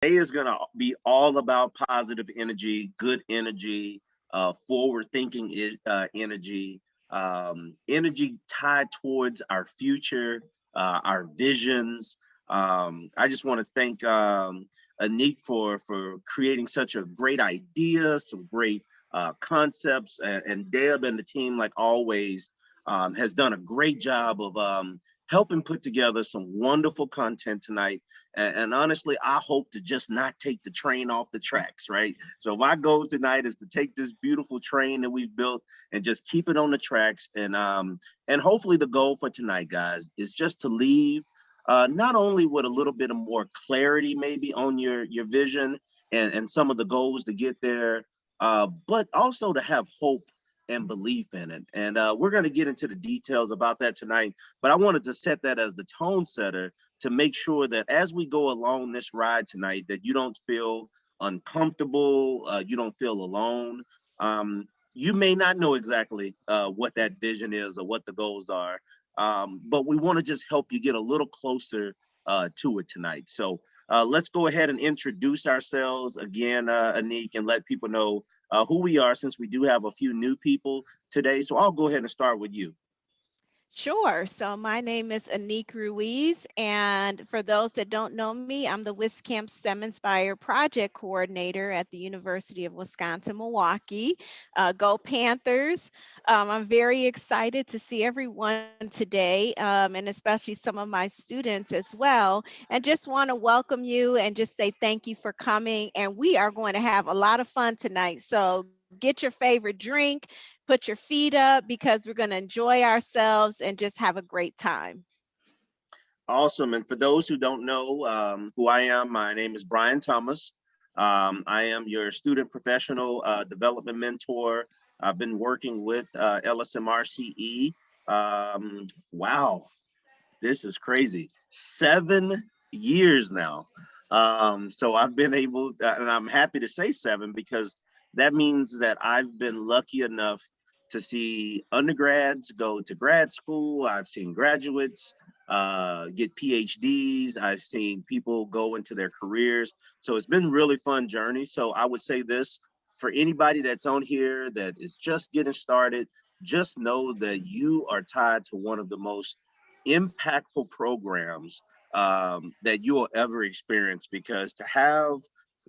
is going to be all about positive energy, good energy, forward-thinking energy, energy tied towards our future, our visions. I just want to thank Anik for creating such a great idea, some great concepts, and Deb and the team, like always, has done a great job of helping put together some wonderful content tonight. And honestly, I hope to just not take the train off the tracks, right? So my goal tonight is to take this beautiful train that we've built and just keep it on the tracks. And hopefully the goal for tonight, guys, is just to leave not only with a little bit of more clarity, maybe on your vision and some of the goals to get there, but also to have hope and belief in it. And we're going to get into the details about that tonight. But I wanted to set that as the tone setter to make sure that as we go along this ride tonight, that you don't feel uncomfortable, you don't feel alone. You may not know exactly what that vision is or what the goals are, but we want to just help you get a little closer to it tonight. So let's go ahead and introduce ourselves again, Anik, and let people know who we are, since we do have a few new people today. So I'll go ahead and start with you. Sure. So my name is Anik Ruiz, and for those that don't know me, I'm the Wiscamp STEM-Inspired Project Coordinator at the University of Wisconsin-Milwaukee. Go Panthers! I'm very excited to see everyone today, and especially some of my students as well. And just want to welcome you and just say thank you for coming. And we are going to have a lot of fun tonight. So get your favorite drink, put your feet up, because we're going to enjoy ourselves and just have a great time. Awesome. And for those who don't know who I am, my name is Brian Thomas. I am your student professional development mentor. I've been working with LSMRCE. Wow, this is crazy. 7 years now. So I've been able, and I'm happy to say 7, because that means that I've been lucky enough to see undergrads go to grad school. I've seen graduates get PhDs. I've seen people go into their careers. So it's been really fun journey. So I would say this for anybody that's on here that is just getting started, just know that you are tied to one of the most impactful programs that you will ever experience, because to have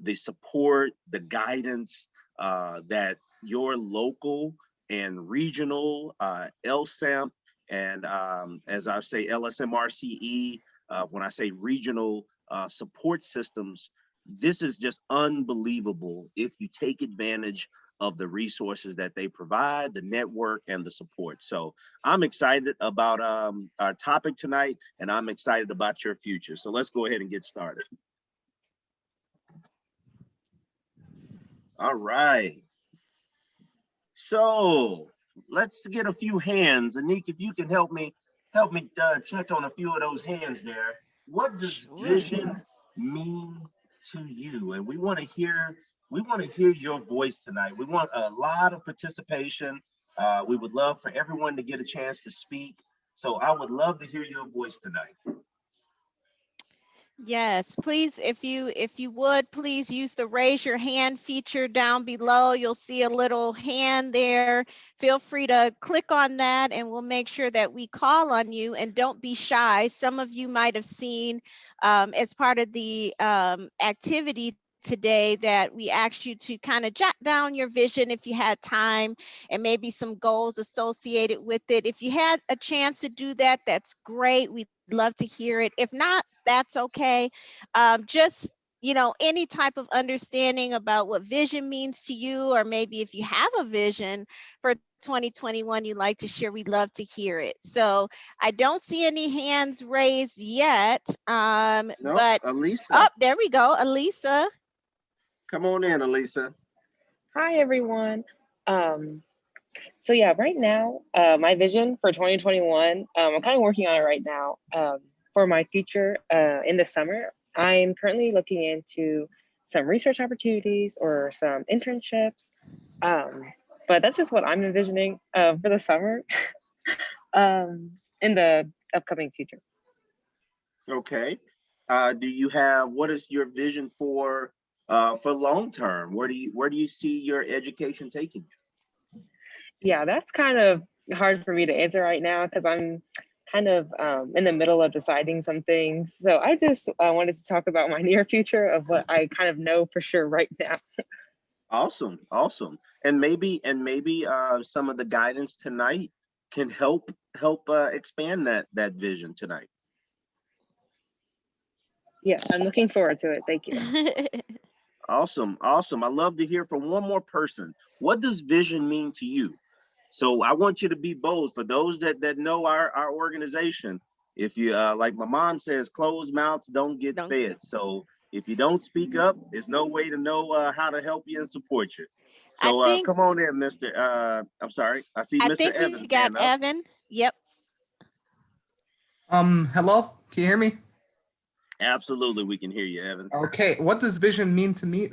the support, the guidance that your local and regional LSAMP and as I say LSMRCE, when I say regional support systems, this is just unbelievable if you take advantage of the resources that they provide, the network and the support. So I'm excited about our topic tonight, and I'm excited about your future. So let's go ahead and get started. All right. So let's get a few hands. Anik, if you can help me check on a few of those hands there. What does Sure. vision mean to you? And we want to hear your voice tonight. We want a lot of participation. We would love for everyone to get a chance to speak. So I would love to hear your voice tonight. Yes, please, if you would, please use the raise your hand feature down below. You'll see a little hand there. Feel free to click on that and we'll make sure that we call on you, and don't be shy. Some of you might have seen as part of the activity today that we asked you to kind of jot down your vision if you had time, and maybe some goals associated with it. If you had a chance to do that, that's great. We'd love to hear it. If not, that's okay. Just any type of understanding about what vision means to you, or maybe if you have a vision for 2021 you'd like to share, we'd love to hear it. So I don't see any hands raised yet, No, but Elisa, oh, there we go, Elisa. come on in, Elisa. Hi everyone. Um, so yeah, right now, my vision for 2021, I'm kind of working on it right now. For my future in the summer, I'm currently looking into some research opportunities or some internships. Um, but that's just what I'm envisioning for the summer in the upcoming future. Okay. Do you have, what is your vision for long term? Where do you see your education taking Yeah, that's kind of hard for me to answer right now because I'm kind of in the middle of deciding some things. So I just wanted to talk about my near future of what I kind of know for sure right now. Awesome, awesome. And maybe some of the guidance tonight can help expand that vision tonight. Yeah, I'm looking forward to it. Thank you. Awesome, awesome. I love to hear from one more person. What does vision mean to you? So I want you to be bold for those that know our organization. If you like my mom says, closed mouths don't get Don't. fed. So if you don't speak up, there's no way to know how to help you and support you. I So think come on in, Mr. I'm sorry. I see I Mr. think we Evans got hand up. Evan. Yep. Hello? Can you hear me? Absolutely, we can hear you, Evans. Okay, what does vision mean to me?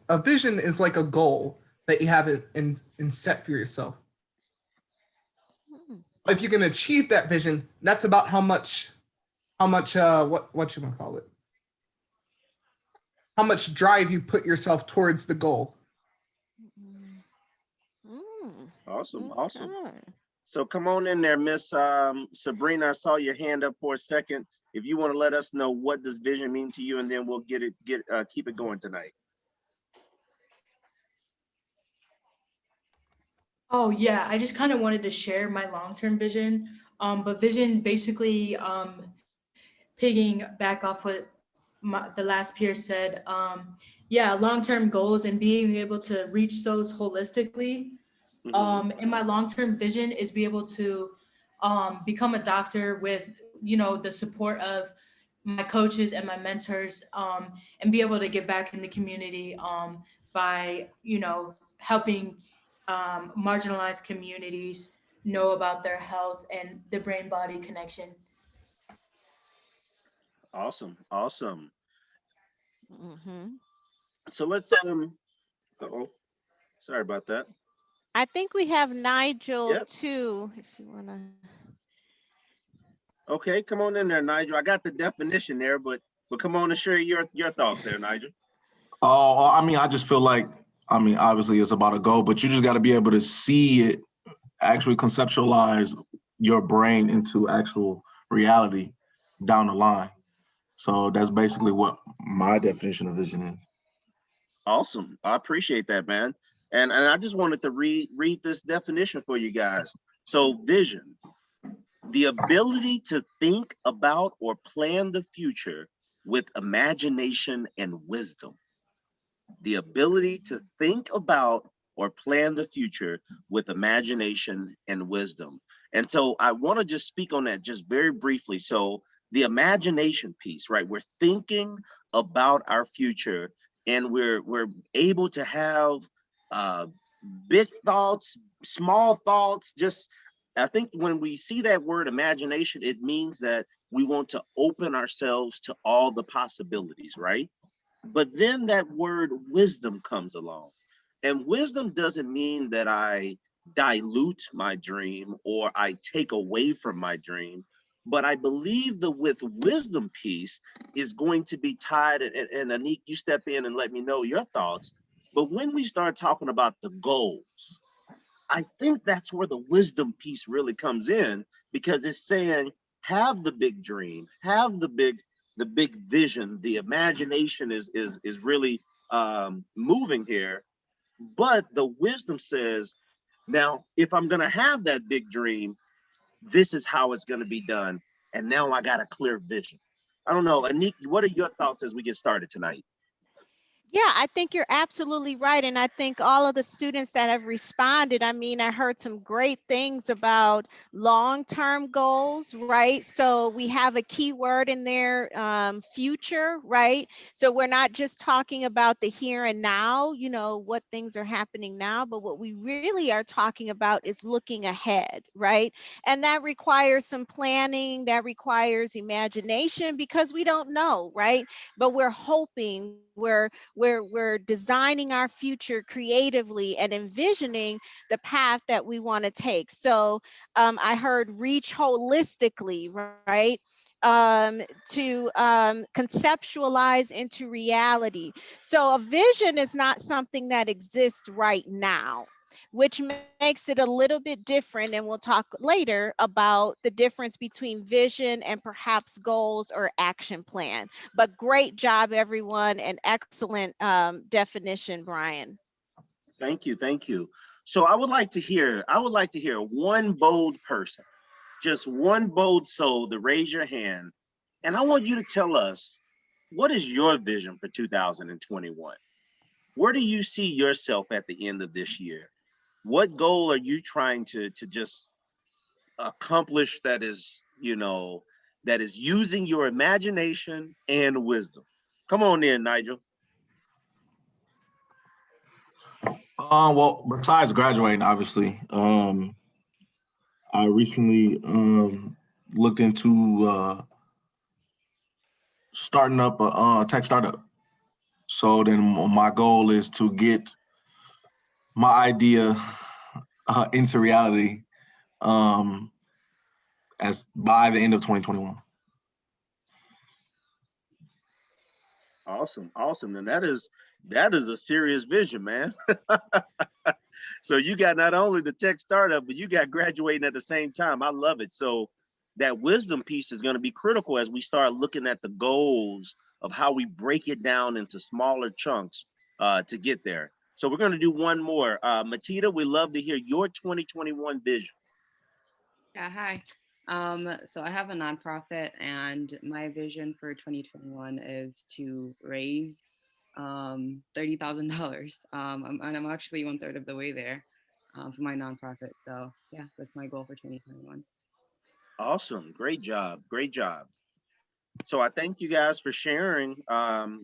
A vision is like a goal that you have in set for yourself. Hmm. If you can achieve that vision, that's about how much what you want to call it? How much drive you put yourself towards the goal. Mm. Awesome, awesome. Okay. So come on in there, Miss Sabrina. I saw your hand up for a second. If you want to let us know what does vision mean to you, and then we'll keep it going tonight. Oh yeah, I just kind of wanted to share my long-term vision. But vision basically pigging back off what the last peer said. Yeah, long-term goals and being able to reach those holistically. Mhm. And my long-term vision is be able to become a doctor with, you know, the support of my coaches and my mentors, and be able to give back in the community by, you know, helping marginalized communities know about their health and the brain body connection. Awesome, awesome. Hmm. So let's uh-oh, sorry about that. I think we have Nigel Yep. too, if you want to. Okay, come on in there, Nigel. I got the definition there, but come on and share your thoughts there, Nigel. Oh, I mean, I just feel like, I mean, obviously it's about a goal, but you just got to be able to see it, actually conceptualize your brain into actual reality down the line. So that's basically what my definition of vision is. Awesome. I appreciate that, man. And I just wanted to read this definition for you guys. So vision, the ability to think about or plan the future with imagination and wisdom. The ability to think about or plan the future with imagination and wisdom. And so I want to just speak on that just very briefly. So the imagination piece, right? We're thinking about our future, and we're able to have uh, big thoughts, small thoughts. Just I think when we see that word imagination, it means that we want to open ourselves to all the possibilities, right? But then that word wisdom comes along. And wisdom doesn't mean that I dilute my dream or I take away from my dream. But I believe the with wisdom piece is going to be tied. And Anik, you step in and let me know your thoughts. But when we start talking about the goals, I think that's where the wisdom piece really comes in, because it's saying have the big dream, have the big vision. The imagination is really moving here, but the wisdom says, now if I'm gonna have that big dream, this is how it's gonna be done, and now I got a clear vision. I don't know, Anik, what are your thoughts as we get started tonight? Yeah, I think you're absolutely right. And I think all of the students that have responded, I mean, I heard some great things about long-term goals, right? So we have a key word in there, future, right? So we're not just talking about the here and now, you know, what things are happening now, but what we really are talking about is looking ahead, right? And that requires some planning, that requires imagination, because we don't know, right? But we're hoping, we're designing our future creatively and envisioning the path that we want to take. So I heard reach holistically, right? conceptualize into reality. So a vision is not something that exists right now, which makes it a little bit different. And we'll talk later about the difference between vision and perhaps goals or action plan. But great job, everyone, and excellent definition, Brian. Thank you, thank you. So I would like to hear one bold person, just one bold soul to raise your hand. And I want you to tell us, what is your vision for 2021? Where do you see yourself at the end of this year? What goal are you trying to just accomplish that is, that is using your imagination and wisdom? Come on in, Nigel. Well, besides graduating, obviously, I recently looked into starting up a tech startup. So then my goal is to get my idea into reality as by the end of 2021. Awesome, awesome. And that is a serious vision, man. So you got not only the tech startup, but you got graduating at the same time. I love it. So that wisdom piece is going to be critical as we start looking at the goals of how we break it down into smaller chunks to get there. So we're going to do one more. Matita, we love to hear your 2021 vision. Yeah, hi. So I have a nonprofit, and my vision for 2021 is to raise $30,000. And I'm actually 1/3 of the way there for my nonprofit. So yeah, that's my goal for 2021. Awesome. Great job. Great job. So I thank you guys for sharing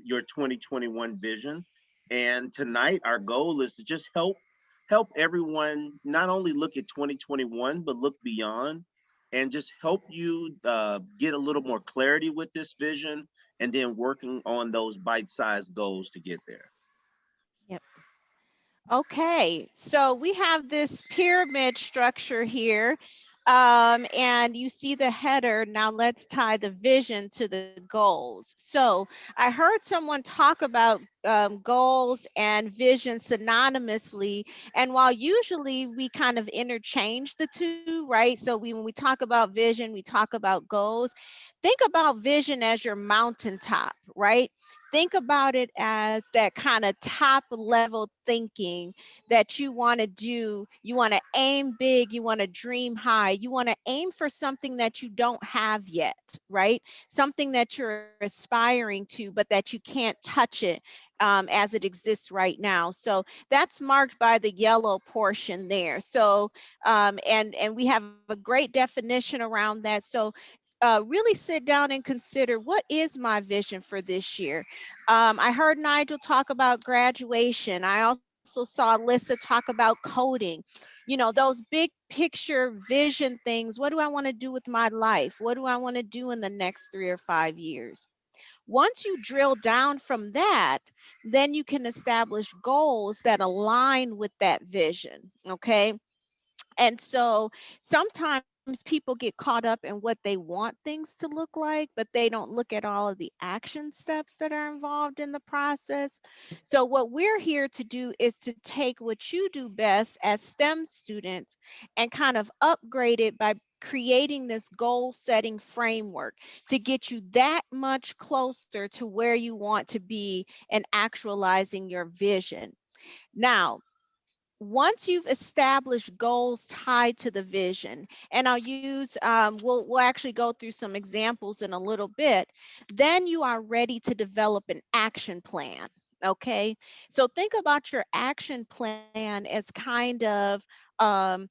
your 2021 vision. And tonight our goal is to just help everyone not only look at 2021 but look beyond, and just help you get a little more clarity with this vision, and then working on those bite-sized goals to get there. Yep. Okay, so we have this pyramid structure here, and you see the header. Now let's tie the vision to the goals. So I heard someone talk about goals and vision synonymously, and while usually we kind of interchange the two, right? So when we talk about vision, we talk about goals. Think about vision as your mountaintop, right? Think about it as that kind of top level thinking that you want to do. You want to aim big, you want to dream high, you want to aim for something that you don't have yet, right? Something that you're aspiring to, but that you can't touch it as it exists right now. So that's marked by the yellow portion there. So and we have a great definition around that. So really sit down and consider, what is my vision for this year? I heard Nigel talk about graduation. I also saw Alyssa talk about coding. You know, those big picture vision things. What do I want to do with my life? What do I want to do in the next 3 or 5 years? Once you drill down from that, then you can establish goals that align with that vision. Okay. And so sometimes people get caught up in what they want things to look like, but they don't look at all of the action steps that are involved in the process. So, what we're here to do is to take what you do best as STEM students and kind of upgrade it by creating this goal setting framework to get you that much closer to where you want to be and actualizing your vision. Now, once you've established goals tied to the vision, and I'll use, we'll actually go through some examples in a little bit, then you are ready to develop an action plan. Okay, so think about your action plan as kind of the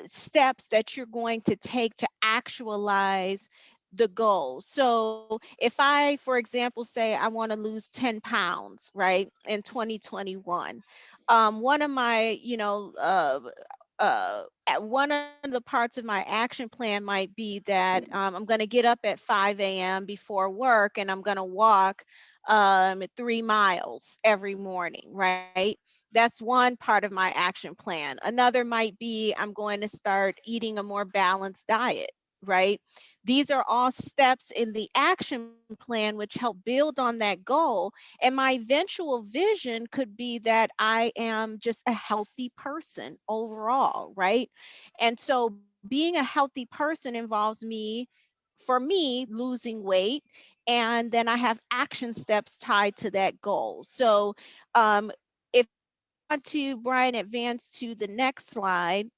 steps that you're going to take to actualize the goal. So if I, for example, say I want to lose 10 pounds, right, in 2021, one of my, one of the parts of my action plan might be that I'm going to get up at 5 a.m. before work, and I'm going to walk 3 miles every morning, right? That's one part of my action plan. Another might be I'm going to start eating a more balanced diet. right? These are all steps in the action plan which help build on that goal. And my eventual vision could be that I am just a healthy person overall, right? And so being a healthy person involves me, for me, losing weight. And then I have action steps tied to that goal. So if I want to, Brian, advance to the next slide.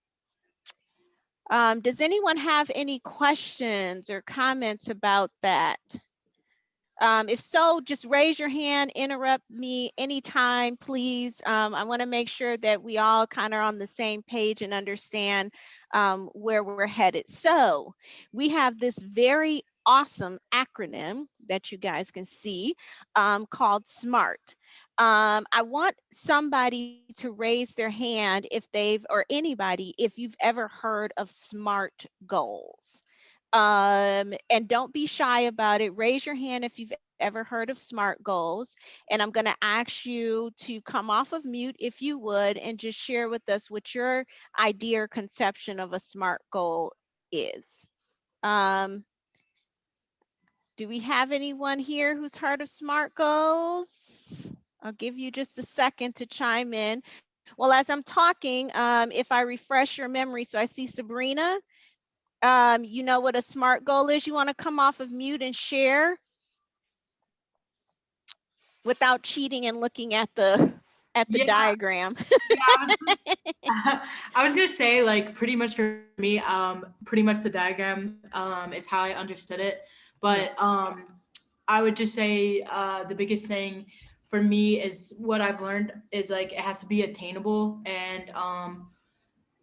Does anyone have any questions or comments about that? If so, just raise your hand, interrupt me anytime, please. I want to make sure that we all kind of on the same page and understand where we're headed. So we have this very awesome acronym that you guys can see called SMART. I want somebody to raise their hand if they've, or anybody, if you've ever heard of SMART goals. And don't be shy about it. Raise your hand if you've ever heard of SMART goals. And I'm going to ask you to come off of mute if you would, and just share with us what your idea or conception of a SMART goal is. Do we have anyone here who's heard of SMART goals? I'll give you just a second to chime in. Well, as I'm talking, if I refresh your memory, so I see Sabrina, you know what a SMART goal is. You want to come off of mute and share without cheating and looking at the Yeah. diagram. I was gonna say, like, pretty much for me, pretty much the diagram is how I understood it. But I would just say the biggest thing for me is what I've learned is like it has to be attainable, and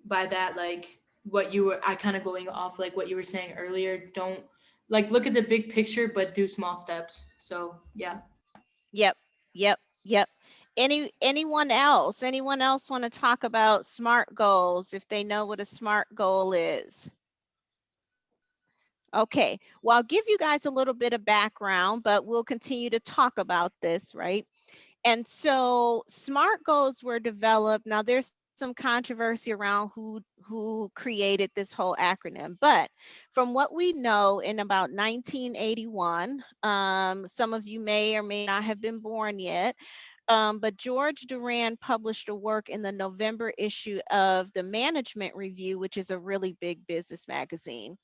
by that, like what you were, I kind of going off like what you were saying earlier. Don't like look at the big picture, but do small steps. So yeah. Yep, yep. Anyone else? Anyone else want to talk about SMART goals if they know what a SMART goal is? Okay, well, I'll give you guys a little bit of background, but we'll continue to talk about this, right? And so SMART goals were developed. Now there's some controversy around who created this whole acronym, but from what we know, in about 1981, some of you may or may not have been born yet, but George Duran published a work in the November issue of the Management Review, which is a really big business magazine.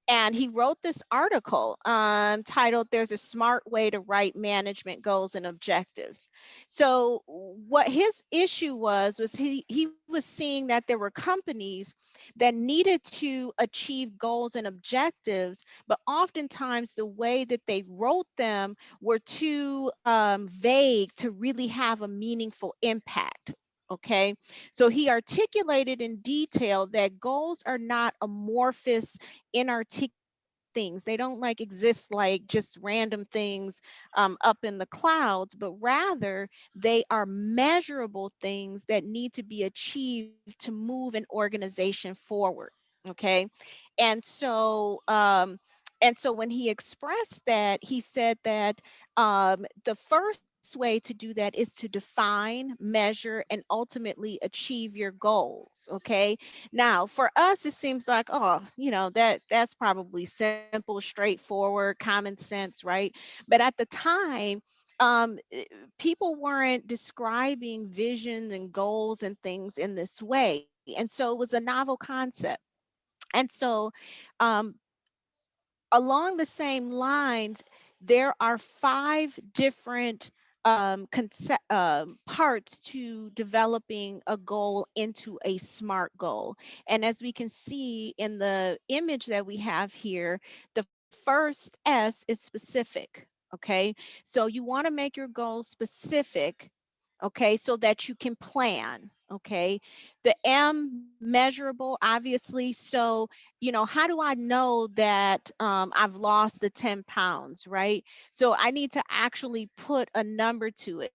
And he wrote this article titled "There's a Smart Way to Write Management Goals and Objectives." So what his issue was he was seeing that there were companies that needed to achieve goals and objectives, but oftentimes the way that they wrote them were too vague to really have a meaningful impact. Okay, so he articulated in detail that goals are not amorphous, inarticulate things. They don't like exist like just random things up in the clouds, but rather they are measurable things that need to be achieved to move an organization forward. Okay, and so when he expressed that, he said that the first way to do that is to define, measure, and ultimately achieve your goals. Okay, now for us it seems like, oh, that's probably simple, straightforward, common sense, right? But at the time, people weren't describing vision and goals and things in this way, and so it was a novel concept. And so um, along the same lines, there are 5 different parts to developing a goal into a SMART goal. And as we can see in the image that we have here, the first S is specific. Okay, so you want to make your goal specific, okay, so that you can plan. Okay, the M, measurable, obviously. So how do I know that I've lost the 10 pounds, right? So I need to actually put a number to it.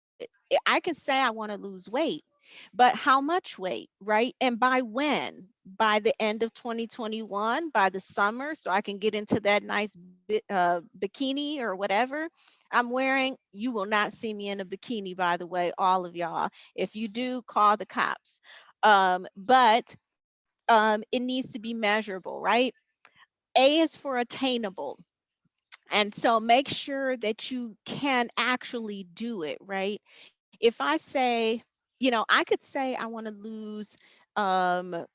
I can say I want to lose weight, but how much weight, right? And by when? By the end of 2021, by the summer, so I can get into that nice bikini or whatever I'm wearing. You will not see me in a bikini, by the way, all of y'all. If you do, call the cops. But it needs to be measurable, right? A is for attainable. And so make sure that you can actually do it, right? If I say, I could say I want to lose, um,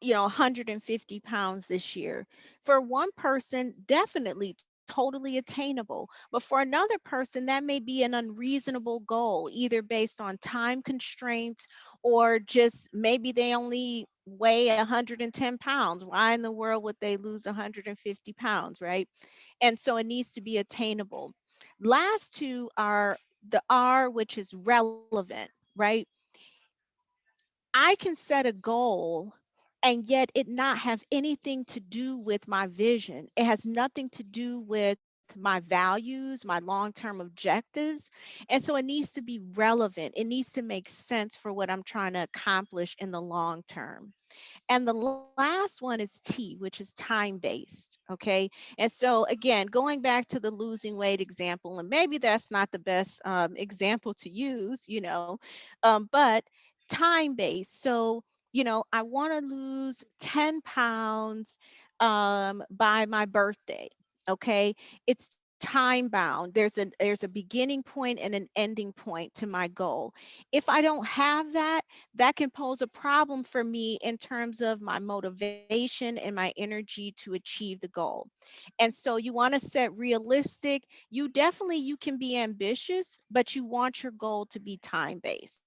150 pounds this year. For one person, definitely totally attainable. But for another person, that may be an unreasonable goal, either based on time constraints or just maybe they only weigh 110 pounds. Why in the world would they lose 150 pounds, right? And so it needs to be attainable. Last two are the R, which is relevant, right? I can set a goal and yet it not have anything to do with my vision. It has nothing to do with my values, my long-term objectives. And so it needs to be relevant. It needs to make sense for what I'm trying to accomplish in the long term. And the last one is T, which is time based. Okay. And so, again, going back to the losing weight example, and maybe that's not the best example to use, but time based. So, I want to lose 10 pounds by my birthday. Okay. It's time bound. There's a beginning point and an ending point to my goal. If I don't have that, that can pose a problem for me in terms of my motivation and my energy to achieve the goal. And so you want to set realistic. You can be ambitious, but you want your goal to be time based.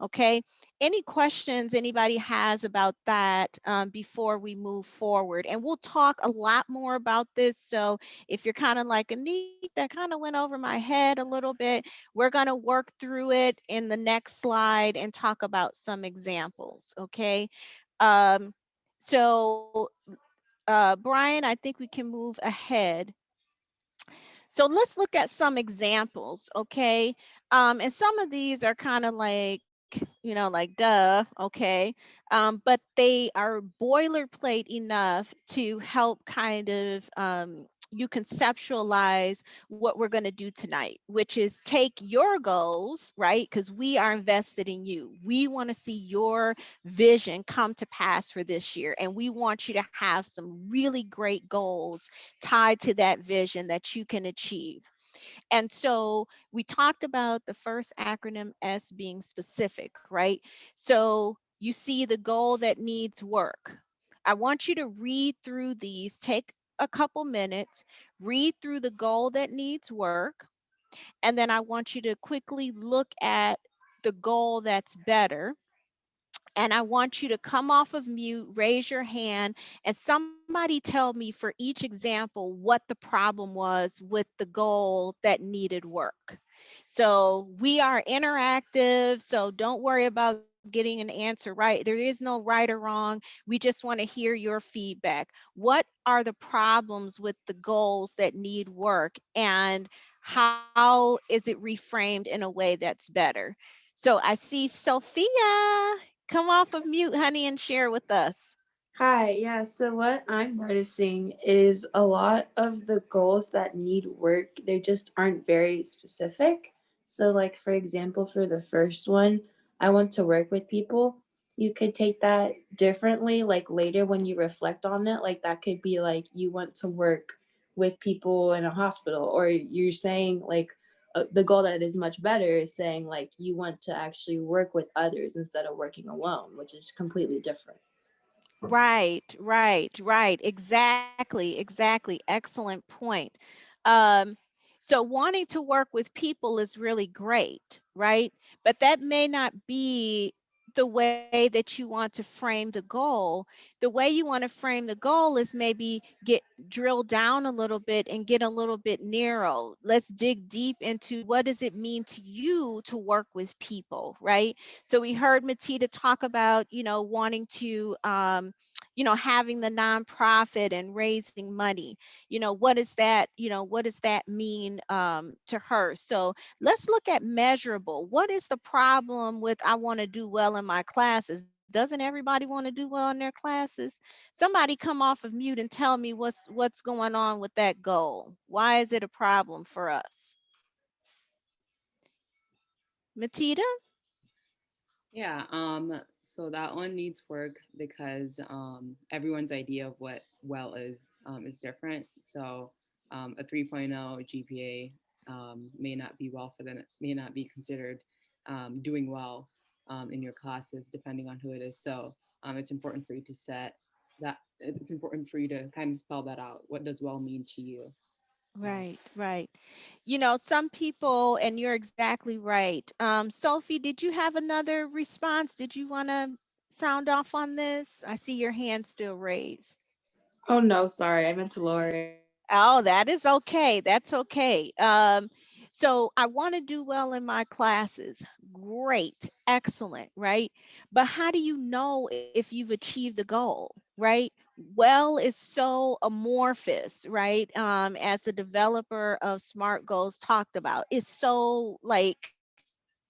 Okay. Any questions anybody has about that before we move forward? And we'll talk a lot more about this. So if you're kind of like, Anik, that kind of went over my head a little bit, we're going to work through it in the next slide and talk about some examples. Okay. Um, so, Brian, I think we can move ahead. So let's look at some examples, okay? And some of these are kind of like, like duh, okay? But they are boilerplate enough to help kind of you conceptualize what we're going to do tonight, which is take your goals, right? Because we are invested in you. We want to see your vision come to pass for this year. And we want you to have some really great goals tied to that vision that you can achieve. And so we talked about the first acronym S being specific, right? So you see the goal that needs work. I want you to read through these, take a couple minutes, read through the goal that needs work, and then I want you to quickly look at the goal that's better. And I want you to come off of mute, raise your hand, and somebody tell me for each example what the problem was with the goal that needed work. So we are interactive, so don't worry about getting an answer right. There is no right or wrong. We just want to hear your feedback. What are the problems with the goals that need work, and how is it reframed in a way that's better? So I see Sophia. Come off of mute, honey, and share with us. Hi, yeah. So what I'm noticing is a lot of the goals that need work, they just aren't very specific. So like for example, for the first one, I want to work with people. You could take that differently, like later when you reflect on it, like that could be like you want to work with people in a hospital, or you're saying like the goal that is much better is saying like you want to actually work with others instead of working alone, which is completely different. Right. Exactly. Excellent point. Um, so wanting to work with people is really great, right? But that may not be the way that you want to frame the goal. The way you want to frame the goal is maybe get drill down a little bit and get a little bit narrow. Let's dig deep into what does it mean to you to work with people, right? So we heard Matita talk about, wanting to having the nonprofit and raising money. What does that mean to her? So let's look at measurable. What is the problem with I want to do well in my classes? Doesn't everybody want to do well in their classes? Somebody come off of mute and tell me what's going on with that goal. Why is it a problem for us? Matita? Yeah, so that one needs work because everyone's idea of what well is is different. So a 3.0 GPA may not be may not be considered doing well in your classes, depending on who it is. So it's important for you to set that. It's important for you to kind of spell that out. What does well mean to you? Right, right. You know, some people, and you're exactly right. Sophie, did you have another response? Did you want to sound off on this? I see your hand still raised. Oh no, sorry, I meant to lower it. Oh, that is okay. That's okay. So I want to do well in my classes. Great, excellent, right? But how do you know if you've achieved the goal, right? Well is so amorphous, right? As the developer of SMART goals talked about, it's so like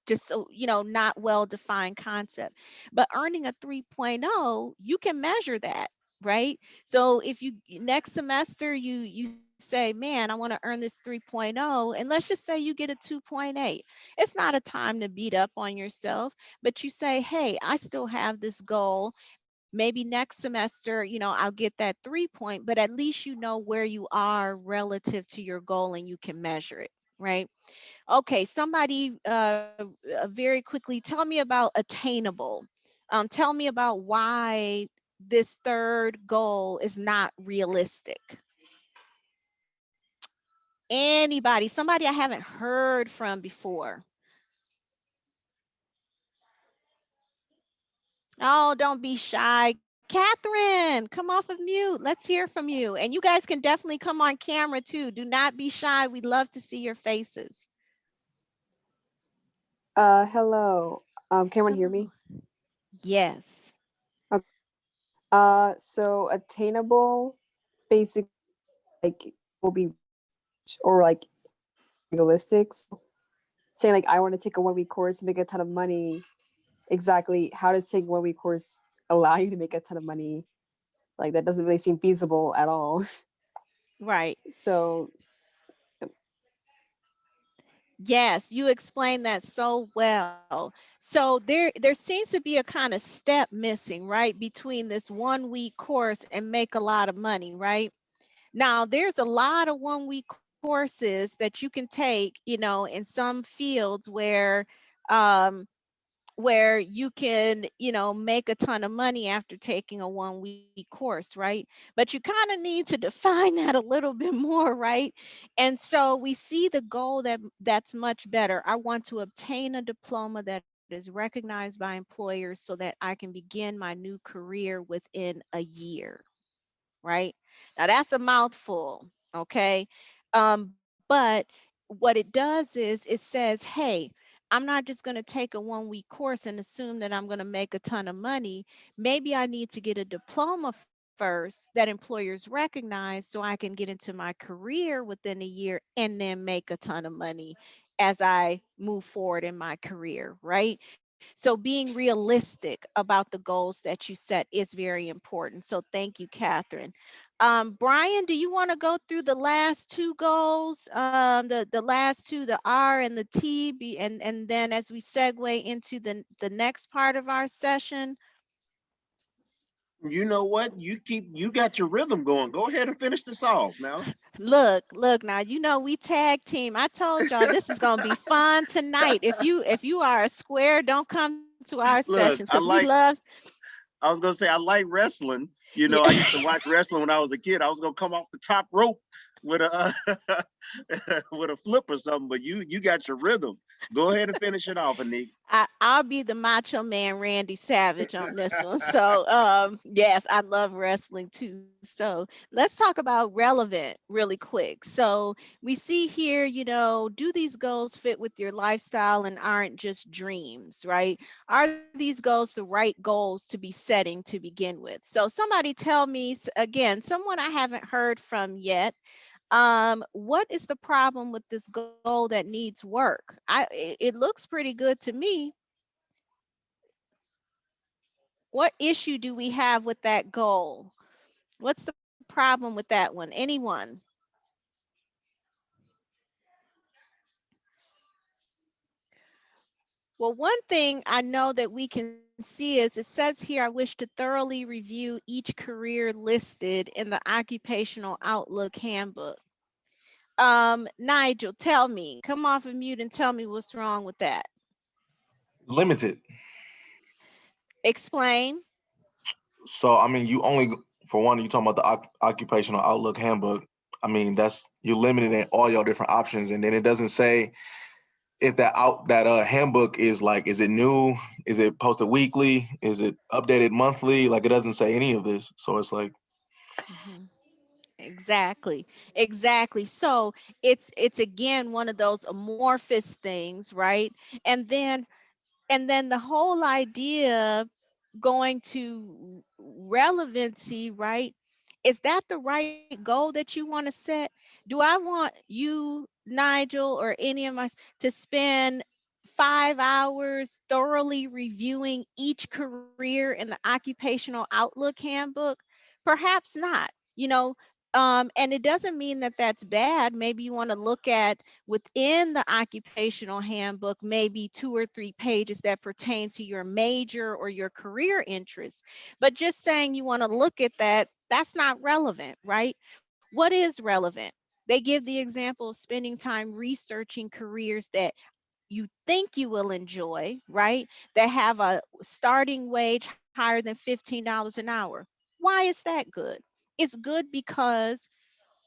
just so not well defined concept. But earning a 3.0, you can measure that, right? So if you next semester you say, man, I want to earn this 3.0, and let's just say you get a 2.8. It's not a time to beat up on yourself, but you say, hey, I still have this goal. Maybe next semester, I'll get that 3 point, but at least you know where you are relative to your goal and you can measure it, right? Okay, somebody very quickly tell me about attainable. Tell me about why this third goal is not realistic. Anybody, somebody I haven't heard from before. Oh, don't be shy. Catherine, come off of mute. Let's hear from you. And you guys can definitely come on camera too. Do not be shy. We'd love to see your faces. Hello. Can everyone hear me? Yes. Okay. So attainable, basic, like will be, or like realistic. So saying like I want to take a 1 week course to make a ton of money. Exactly. How does taking 1 week course allow you to make a ton of money? Like that doesn't really seem feasible at all. Right. So Yes, you explained that so well. So there seems to be a kind of step missing, right, between this 1 week course and make a lot of money, right? Now, there's a lot of 1 week courses that you can take, in some fields um, where you can, make a ton of money after taking a 1 week course, right? But you kind of need to define that a little bit more, right? And so we see the goal that's much better. I want to obtain a diploma that is recognized by employers so that I can begin my new career within a year, right? Now that's a mouthful, okay? But what it does is it says, hey, I'm not just going to take a 1 week course and assume that I'm going to make a ton of money. Maybe I need to get a diploma first that employers recognize so I can get into my career within a year and then make a ton of money as I move forward in my career, right? So being realistic about the goals that you set is very important. So thank you, Catherine. Brian, do you want to go through the last two goals, the last two, the R and the T, and then as we segue into the next part of our session? You know what? You got your rhythm going. Go ahead and finish this off now. Look now, we tag team. I told y'all this is gonna be fun tonight. If you are a square, don't come to our sessions Look, because we love. I was gonna say I like wrestling. Yeah. I used to watch wrestling when I was a kid. I was gonna come off the top rope with a with a flip or something, but you got your rhythm. Go ahead and finish it off, Anik. I'll be the macho man Randy Savage on this one. So yes, I love wrestling too. So let's talk about relevant really quick. So we see here, do these goals fit with your lifestyle and aren't just dreams, right? Are these goals the right goals to be setting to begin with? So somebody tell me again, someone I haven't heard from yet. What is the problem with this goal that needs work? It looks pretty good to me. What issue do we have with that goal? What's the problem with that one? Anyone? Well, one thing I know that we can see is it says here, I wish to thoroughly review each career listed in the Occupational Outlook Handbook. Nigel, tell me, come off of mute and tell me what's wrong with that. Limited. Explain. So, I mean, you only, for one, you talking about the Occupational Outlook Handbook. I mean, that's, you're limited in all your different options. And then it doesn't say if that handbook is like, is it new? Is it posted weekly? Is it updated monthly? Like, it doesn't say any of this. So it's like, Exactly. Exactly. So it's again one of those amorphous things, right? And then the whole idea going to relevancy, right? Is that the right goal that you want to set? Do I want you, Nigel, or any of us to spend 5 hours thoroughly reviewing each career in the Occupational Outlook Handbook? Perhaps not, you know. And it doesn't mean that that's bad. Maybe you want to look at within the occupational handbook, maybe 2 or 3 pages that pertain to your major or your career interests. But just saying you want to look at that, that's not relevant, right? What is relevant? They give the example of spending time researching careers that you think you will enjoy, right? That have a starting wage higher than $15 an hour. Why is that good? It's good because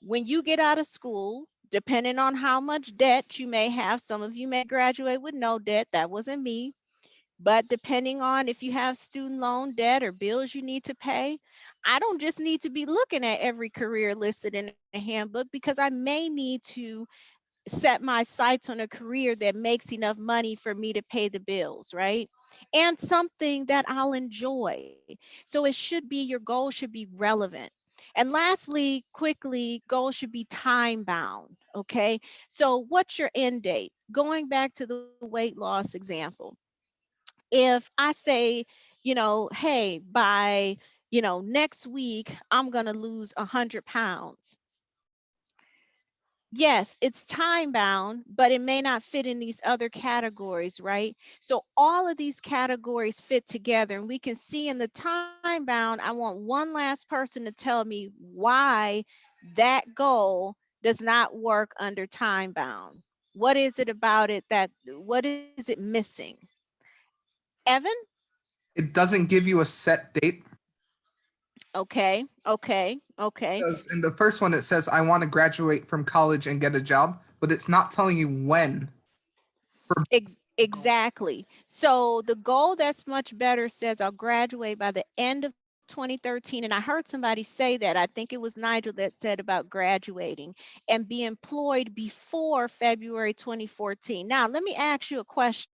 when you get out of school, depending on how much debt you may have, some of you may graduate with no debt. That wasn't me. But depending on if you have student loan debt or bills you need to pay, I don't just need to be looking at every career listed in a handbook because I may need to set my sights on a career that makes enough money for me to pay the bills, right? And something that I'll enjoy. So it should be, your goal should be relevant. And lastly, quickly, goals should be time bound. Okay. So what's your end date? Going back to the weight loss example. If I say, hey, by, next week, I'm going to lose 100 pounds. Yes, it's time bound, but it may not fit in these other categories, right? So all of these categories fit together, and we can see in the time bound, I want one last person to tell me why that goal does not work under time bound. What is it about it what is it missing? Evan? It doesn't give you a set date. Okay, okay, okay. Because in the first one, it says, I want to graduate from college and get a job, but it's not telling you when. Exactly. So the goal that's much better says I'll graduate by the end of 2013. And I heard somebody say that. I think it was Nigel that said about graduating and be employed before February 2014. Now, let me ask you a question.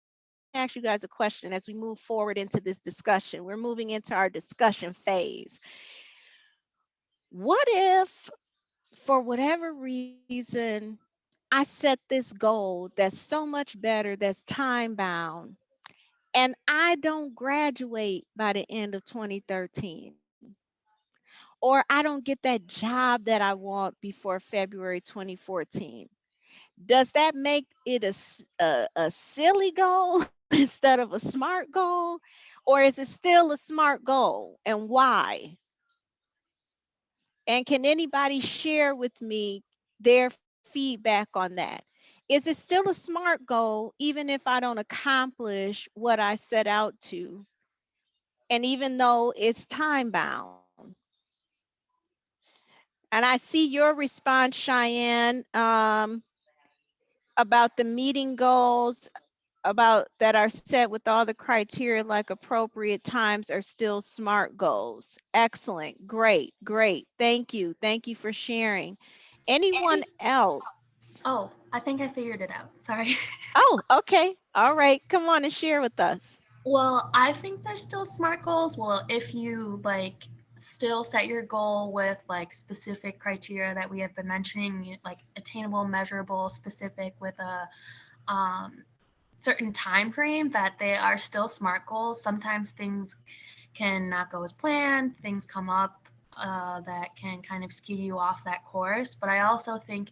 Ask you guys a question as we move forward into this discussion. We're moving into our discussion phase. What if, for whatever reason, I set this goal that's so much better, that's time bound, and I don't graduate by the end of 2013, or I don't get that job that I want before February 2014? Does that make it a silly goal instead of a smart goal? Or is it still a smart goal, and why? And can anybody share with me their feedback on that? Is it still a smart goal even if I don't accomplish what I set out to? And even though it's time bound? And I see your response, Cheyenne, about the meeting goals about that are set with all the criteria like appropriate times are still SMART goals. Excellent. Great. Great. Thank you. Thank you for sharing. Anyone else? Oh, I think I figured it out. Sorry. Oh, okay. All right. Come on and share with us. Well, I think there's still SMART goals. Well, if you like still set your goal with like specific criteria that we have been mentioning, like attainable, measurable, specific with a certain time frame, that they are still SMART goals. Sometimes things can not go as planned, things come up that can kind of skew you off that course. But I also think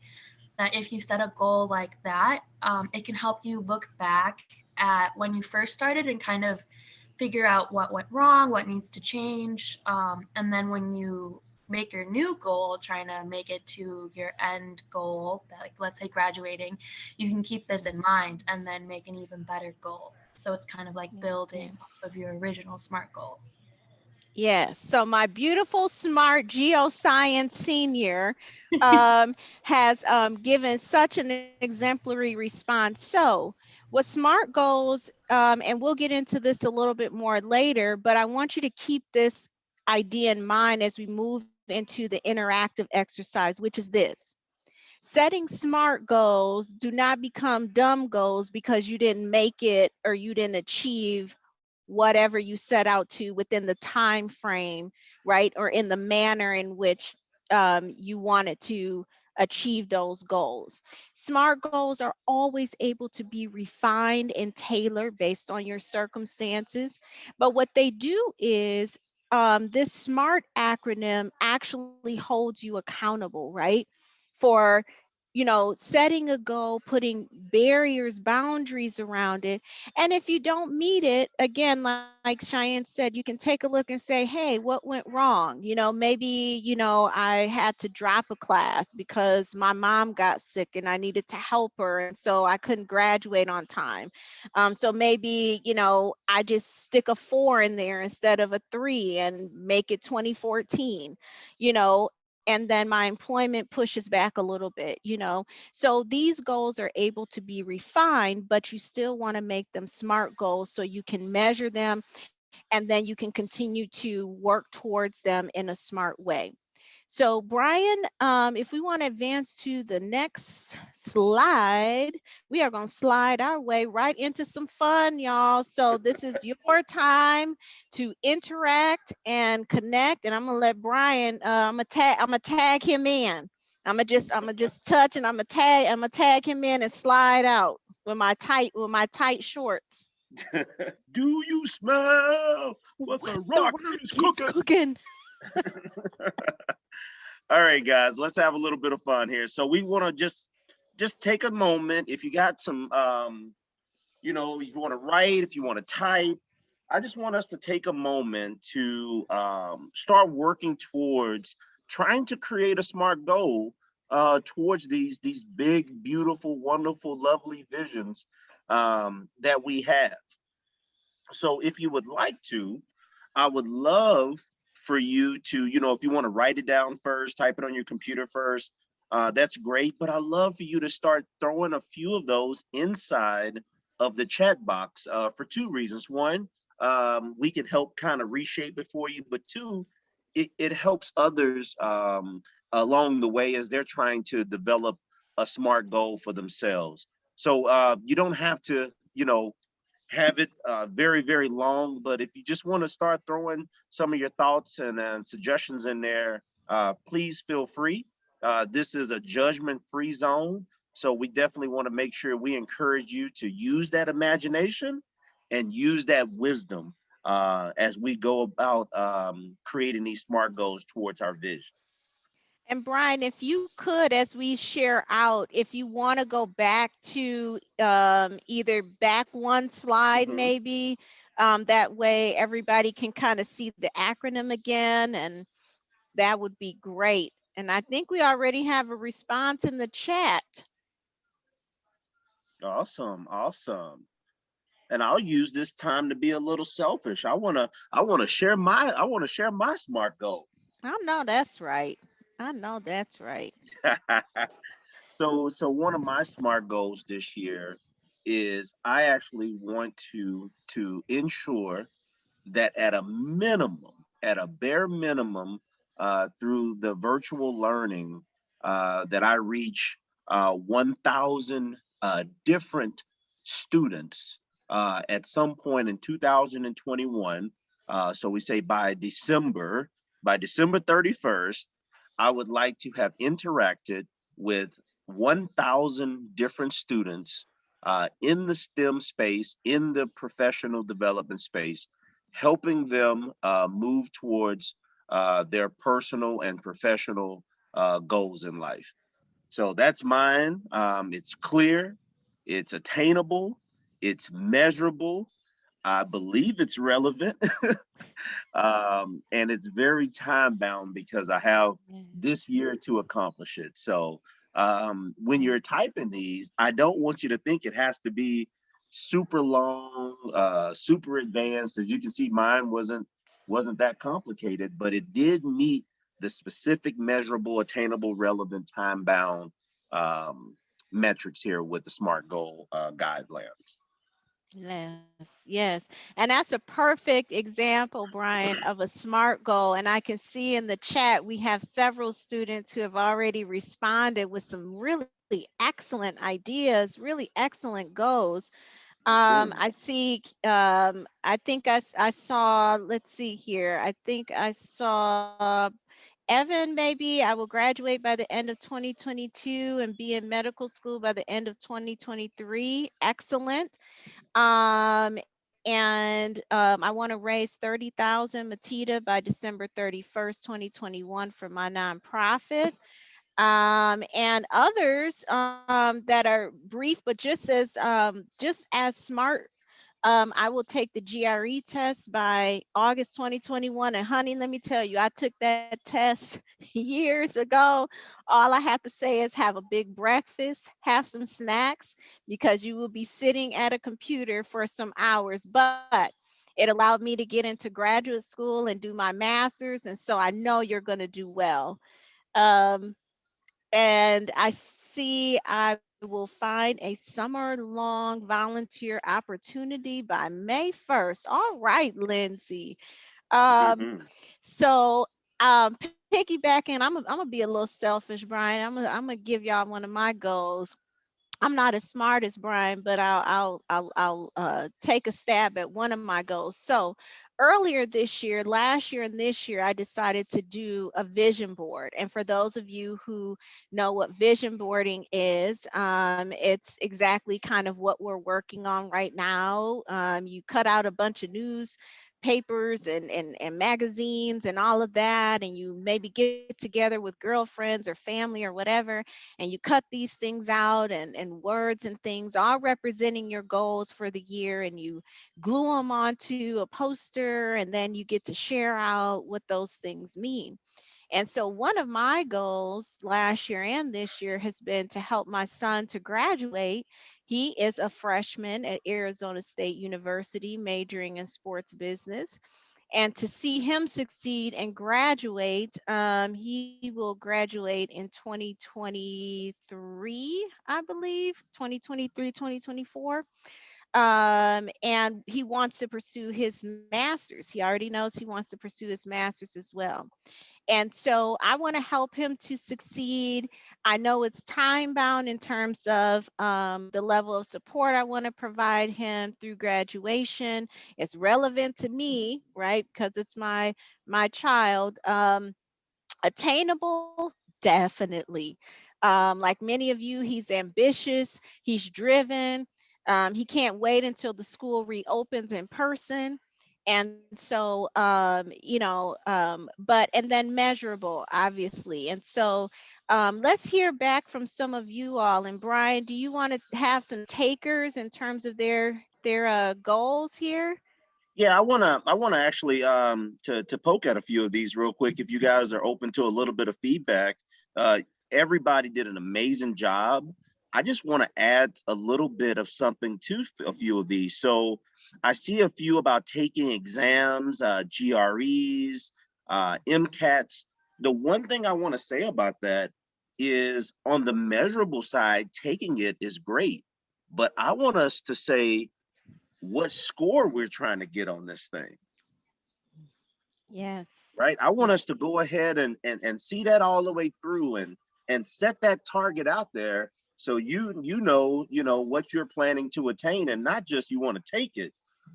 that if you set a goal like that, it can help you look back at when you first started and kind of figure out what went wrong, what needs to change. And then when you make your new goal, trying to make it to your end goal, like let's say graduating, you can keep this in mind and then make an even better goal. So it's kind of like building off of your original SMART goal. Yes. So my beautiful, smart geoscience senior has given such an exemplary response. So with SMART goals, and we'll get into this a little bit more later, but I want you to keep this idea in mind as we move into the interactive exercise, which is this. Setting SMART goals do not become dumb goals because you didn't make it or you didn't achieve whatever you set out to within the time frame, right? Or in the manner in which you wanted to achieve those goals. SMART goals are always able to be refined and tailored based on your circumstances. But what they do is this SMART acronym actually holds you accountable, right? For setting a goal, putting barriers, boundaries around it. And if you don't meet it, again, like Cheyenne said, you can take a look and say, hey, what went wrong? Maybe, I had to drop a class because my mom got sick and I needed to help her. And so I couldn't graduate on time. So maybe, I just stick a 4 in there instead of a 3 and make it 2014, and then my employment pushes back a little bit. So these goals are able to be refined, but you still want to make them SMART goals so you can measure them and then you can continue to work towards them in a smart way. So Brian, if we want to advance to the next slide, we are going to slide our way right into some fun, y'all. So this is your time to interact and connect. And I'm going to let Brian, I'm gonna tag him in. I'm gonna just touch and I'm gonna tag him in and slide out with my tight shorts. Do you smell what the rock is cooking? All right, guys, let's have a little bit of fun here. So we want to just take a moment. If you got some, if you want to write, if you want to type, I just want us to take a moment to start working towards trying to create a SMART goal towards these big, beautiful, wonderful, lovely visions that we have. So if you would like to, I would love for you to, if you want to write it down first, type it on your computer first, that's great. But I love for you to start throwing a few of those inside of the chat box for 2 reasons. One, we can help kind of reshape it for you, but 2, it helps others along the way as they're trying to develop a SMART goal for themselves. So you don't have to, have it very, very long, but if you just want to start throwing some of your thoughts and suggestions in there, please feel free. This is a judgment-free zone, so we definitely want to make sure we encourage you to use that imagination and use that wisdom as we go about creating these SMART goals towards our vision. And Brian, if you could, as we share out, if you want to go back to either back one slide, maybe, that way everybody can kind of see the acronym again, and that would be great. And I think we already have a response in the chat. Awesome, awesome. And I'll use this time to be a little selfish. I wanna share my SMART goal. I know that's right. I know that's right. So one of my SMART goals this year is I actually want to ensure that at a bare minimum, through the virtual learning, that I reach 1,000 different students at some point in 2021. So we say by December 31st, I would like to have interacted with 1,000 different students in the STEM space, in the professional development space, helping them move towards their personal and professional goals in life. So that's mine. It's clear, it's attainable, it's measurable. I believe it's relevant. And it's very time bound because I have this year to accomplish it. So when you're typing these, I don't want you to think it has to be super long, super advanced. As you can see, mine wasn't that complicated, but it did meet the specific, measurable, attainable, relevant, time bound metrics here with the SMART goal guidelines. Yes, yes. And that's a perfect example, Brian, of a SMART goal. And I can see in the chat, we have several students who have already responded with some really excellent ideas, really excellent goals. I see, I think I saw, let's see here. I think I saw Evan, maybe I will graduate by the end of 2022 and be in medical school by the end of 2023. Excellent. I want to raise 30,000 Matita by December 31st, 2021 for my nonprofit. And others that are brief, but just as smart. I will take the GRE test by August 2021. And honey, let me tell you, I took that test years ago. All I have to say is have a big breakfast, have some snacks, because you will be sitting at a computer for some hours. But it allowed me to get into graduate school and do my master's. And so I know you're going to do well. Um, and I see I will find a summer-long volunteer opportunity by May 1st. All right, Lindsay. Um, Mhm. so piggybacking, I'm gonna be a little selfish, Brian. I'm gonna give y'all one of my goals. I'm not as smart as Brian, but I'll take a stab at one of my goals. So earlier this year, last year and this year, I decided to do a vision board. And for those of you who know what vision boarding is, it's exactly kind of what we're working on right now. You cut out a bunch of newspapers and magazines and all of that, and you maybe get together with girlfriends or family or whatever, and you cut these things out and words and things all representing your goals for the year, and you glue them onto a poster, and then you get to share out what those things mean. And so one of my goals last year and this year has been to help my son to graduate. He is a freshman at Arizona State University, majoring in sports business. And to see him succeed and graduate, he will graduate in 2023, I believe, 2023, 2024. And he wants to pursue his master's. He already knows he wants to pursue his master's as well. And so I want to help him to succeed. I know it's time bound in terms of the level of support I want to provide him through graduation. It's relevant to me, right? Because it's my child. Attainable, definitely. Like many of you, he's ambitious, he's driven. He can't wait until the school reopens in person. And so, but and then measurable, obviously. And so, let's hear back from some of you all. And Brian, do you want to have some takers in terms of their goals here? Yeah, I wanna actually to poke at a few of these real quick if you guys are open to a little bit of feedback. Uh Everybody did an amazing job. I just want to add a little bit of something to a few of these. So I see a few about taking exams, GREs, MCATs. The one thing I want to say about that is on the measurable side, taking it is great, but I want us to say what score we're trying to get on this thing, Yes. right? I want Yes. us to go ahead and see that all the way through and set that target out there so you know what you're planning to attain, and not just you want to take it,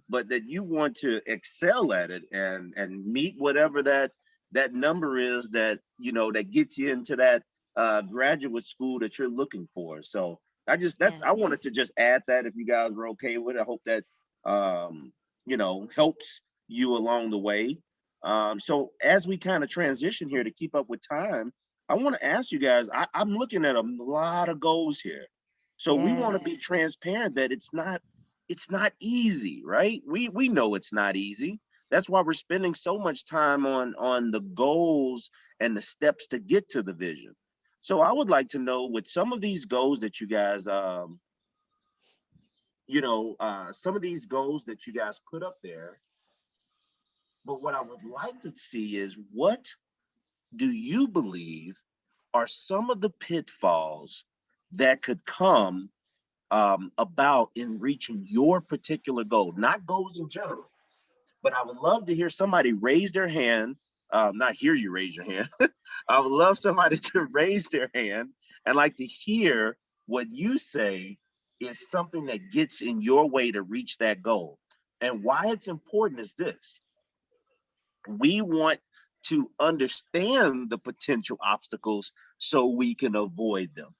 but that you want to excel at it and meet whatever that number is that that gets you into that graduate school that you're looking for. So I Yes. wanted to just add that if you guys were okay with it. I hope that helps you along the way. So as we kind of transition here to keep up with time, I want to ask you guys, I'm looking at a lot of goals here. So we want to Yes. be transparent that it's not it's not easy, right? We know it's not easy. That's why we're spending so much time on the goals and the steps to get to the vision. So I would like to know, with some of these goals that you guys some of these goals that you guys put up there, but what I would like to see is, what do you believe are some of the pitfalls that could come about in reaching your particular goal, not goals in general? But I would love to hear somebody raise their hand, not hear you raise your hand. I would love somebody to raise their hand and like to hear what you say is something that gets in your way to reach that goal. And why it's important is this: we want to understand the potential obstacles so we can avoid them.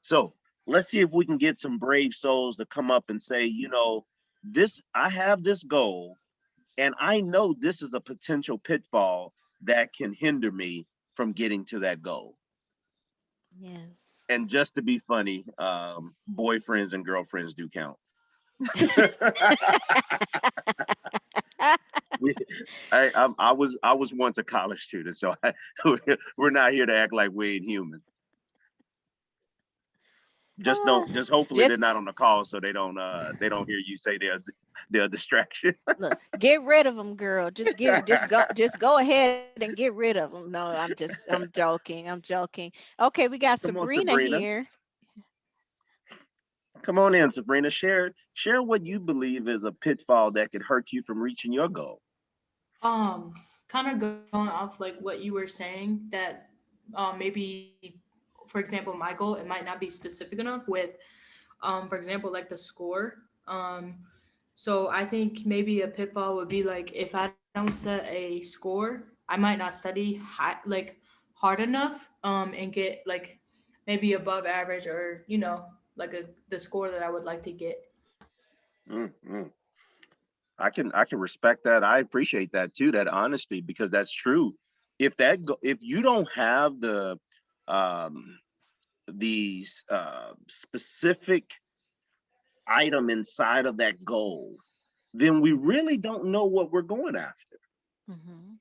So let's see if we can get some brave souls to come up and say, I have this goal, and I know this is a potential pitfall that can hinder me from getting to that goal. Yes. And just to be funny, boyfriends and girlfriends do count. I was once a college student, so we're not here to act like we ain't human. Just hopefully they're Just not on the call, so they don't hear you say they're a distraction. look, get rid of them, girl. Just go ahead and get rid of them. No, I'm joking. I'm joking. Okay, we got Come on, Sabrina Sabrina. here. Come on in, Sabrina. Share what you believe is a pitfall that could hurt you from reaching your goal. Kind of going off like what you were saying, that maybe, for example, my goal, it might not be specific enough with, for example, like the score. So I think maybe a pitfall would be like, if I don't set a score, I might not study hard enough, and get like maybe above average, or like the score that I would like to get. Mm-hmm. I can respect that. I appreciate that too, that honesty, because that's true. If you don't have um, these specific item inside of that goal, then we really don't know what we're going after,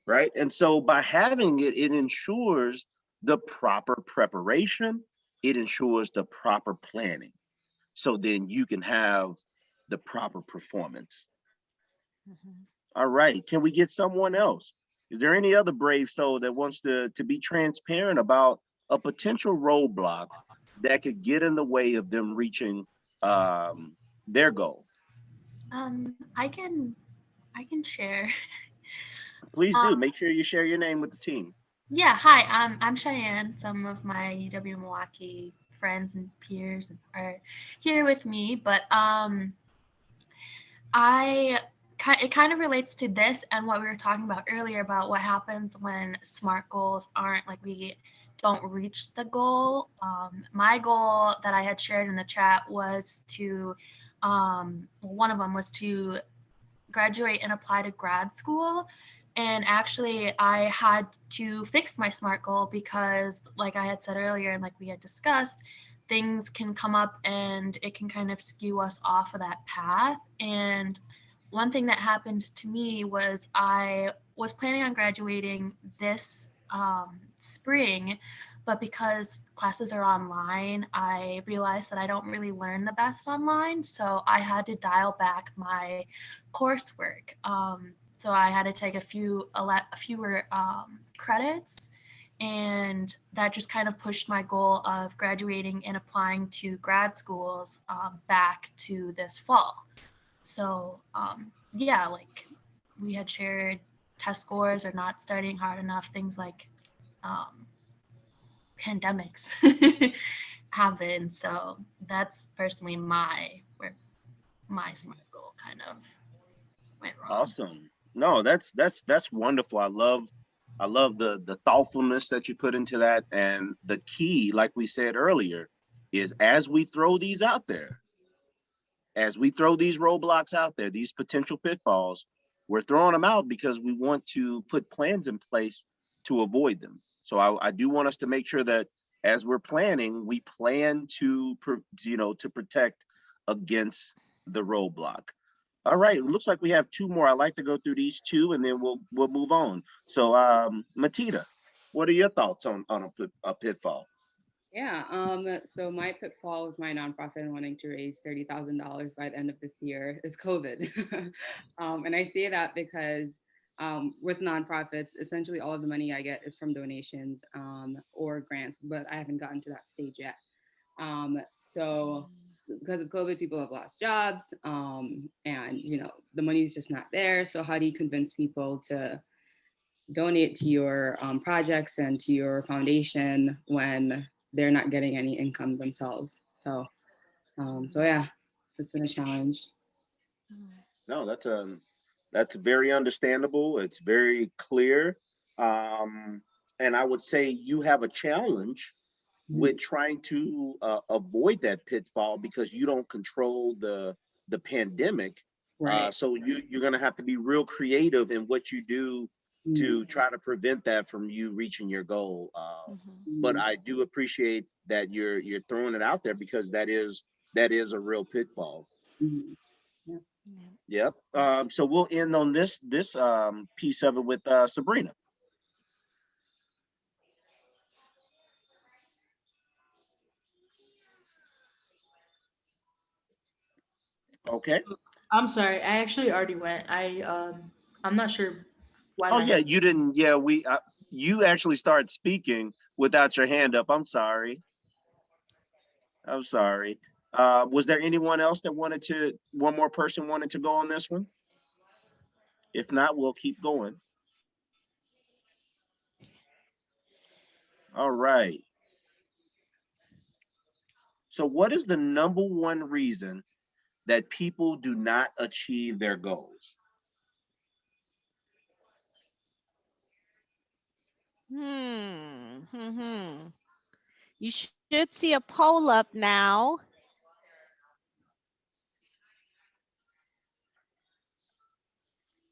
right? And so by having it, it ensures the proper preparation. It ensures the proper planning. So then you can have the proper performance. All right. Can we get someone else? Is there any other brave soul that wants to be transparent about a potential roadblock that could get in the way of them reaching their goal? I can share. Please do. Make sure you share your name with the team. Yeah, hi. I'm Cheyenne. Some of my UW Milwaukee friends and peers are here with me, but it kind of relates to this and what we were talking about earlier about what happens when SMART goals aren't, like, we don't reach the goal. My goal that I had shared in the chat was to, one of them was to graduate and apply to grad school. And actually, I had to fix my SMART goal because, like I had said earlier, and like we had discussed, things can come up and it can kind of skew us off of that path. And one thing that happened to me was I was planning on graduating this spring, but because classes are online, I realized that I don't really learn the best online. So I had to dial back my coursework. So I had to take fewer credits, and that just kind of pushed my goal of graduating and applying to grad schools back to this fall. So yeah, like we had shared, test scores are not studying hard enough, things like pandemics happen. So that's personally where my SMART goal kind of went wrong. Awesome. No, that's wonderful. I love the thoughtfulness that you put into that. And the key, like we said earlier, is as we throw these out there, as we throw these roadblocks out there, these potential pitfalls, we're throwing them out because we want to put plans in place to avoid them. So I do want us to make sure that as we're planning, we plan to protect against the roadblock. All right, it looks like we have two more. I'd like to go through these two and then we'll move on. So Matita, what are your thoughts on a pitfall? Yeah, so my pitfall with my nonprofit and wanting to raise $30,000 by the end of this year is COVID. And I say that because with nonprofits, essentially all of the money I get is from donations or grants, but I haven't gotten to that stage yet. So because of COVID, people have lost jobs, and the money's just not there. So how do you convince people to donate to your projects and to your foundation when they're not getting any income themselves? So yeah, it's been a challenge. No, that's very understandable. It's very clear. And I would say you have a challenge with trying to avoid that pitfall because you don't control the pandemic. Right. So you're going to have to be real creative in what you do to try to prevent that from you reaching your goal. But I do appreciate that you're throwing it out there because that is a real pitfall. Yep. So we'll end on this piece of it with Sabrina. Okay. I'm sorry. I actually already went. I'm not sure why Oh my yeah, hand. you didn't. Yeah, you actually started speaking without your hand up. I'm sorry. I'm sorry. Was there anyone else that one more person wanted to go on this one? If not, we'll keep going. All right. So what is the number one reason that people do not achieve their goals? You should see a poll up now.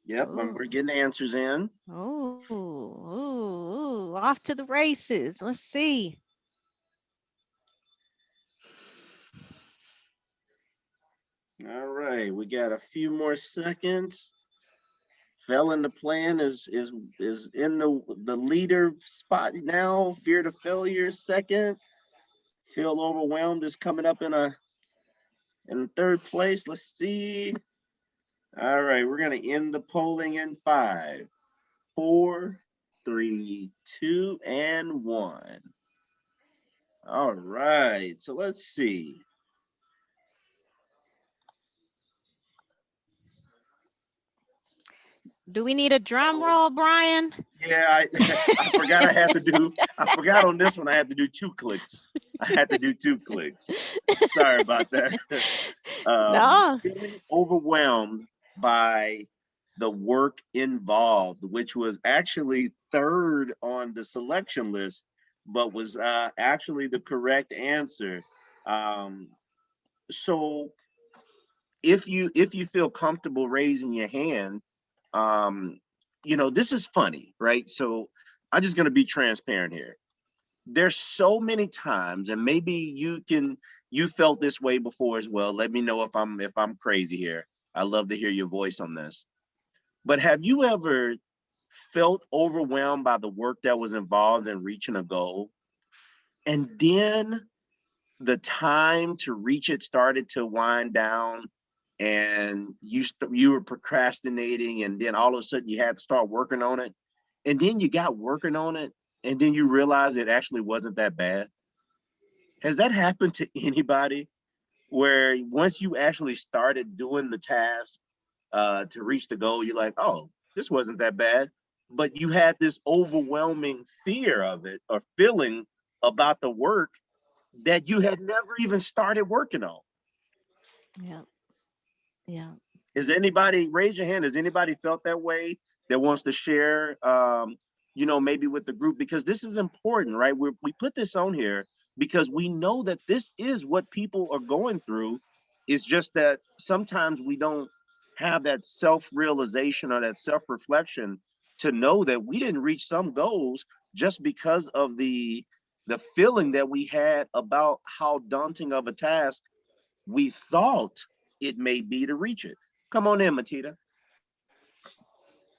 Yep, we're getting answers in. Oh, off to the races. Let's see. All right, we got a few more seconds. Fell in the plan is in the leader spot now. Fear to failure second. Feel overwhelmed is coming up in third place. Let's see. All right, we're gonna end the polling in 5, 4, 3, 2, and 1. All right, so let's see. Do we need a drum roll, Brian? Yeah, I forgot I forgot on this one, I had to do 2 clicks. I had to do 2 clicks. Sorry about that. No. Feeling overwhelmed by the work involved, which was actually third on the selection list, but was actually the correct answer. So if you feel comfortable raising your hand, this is funny, right? So I'm just going to be transparent here. There's so many times, and maybe you felt this way before as well. Let me know if I'm crazy here. I love to hear your voice on this. But have you ever felt overwhelmed by the work that was involved in reaching a goal, and then the time to reach it started to wind down, and you were procrastinating, and then all of a sudden you had to start working on it, and then you got working on it, and then you realize it actually wasn't that bad? Has that happened to anybody, where once you actually started doing the task to reach the goal, you're like, oh, this wasn't that bad, but you had this overwhelming fear of it or feeling about the work that you had never even started working on? Yeah. Is anybody, raise your hand, has anybody felt that way that wants to share, maybe with the group? Because this is important, right? We put this on here because we know that this is what people are going through. It's just that sometimes we don't have that self-realization or that self-reflection to know that we didn't reach some goals just because of the feeling that we had about how daunting of a task we thought it may be to reach it. Come on in, Matita.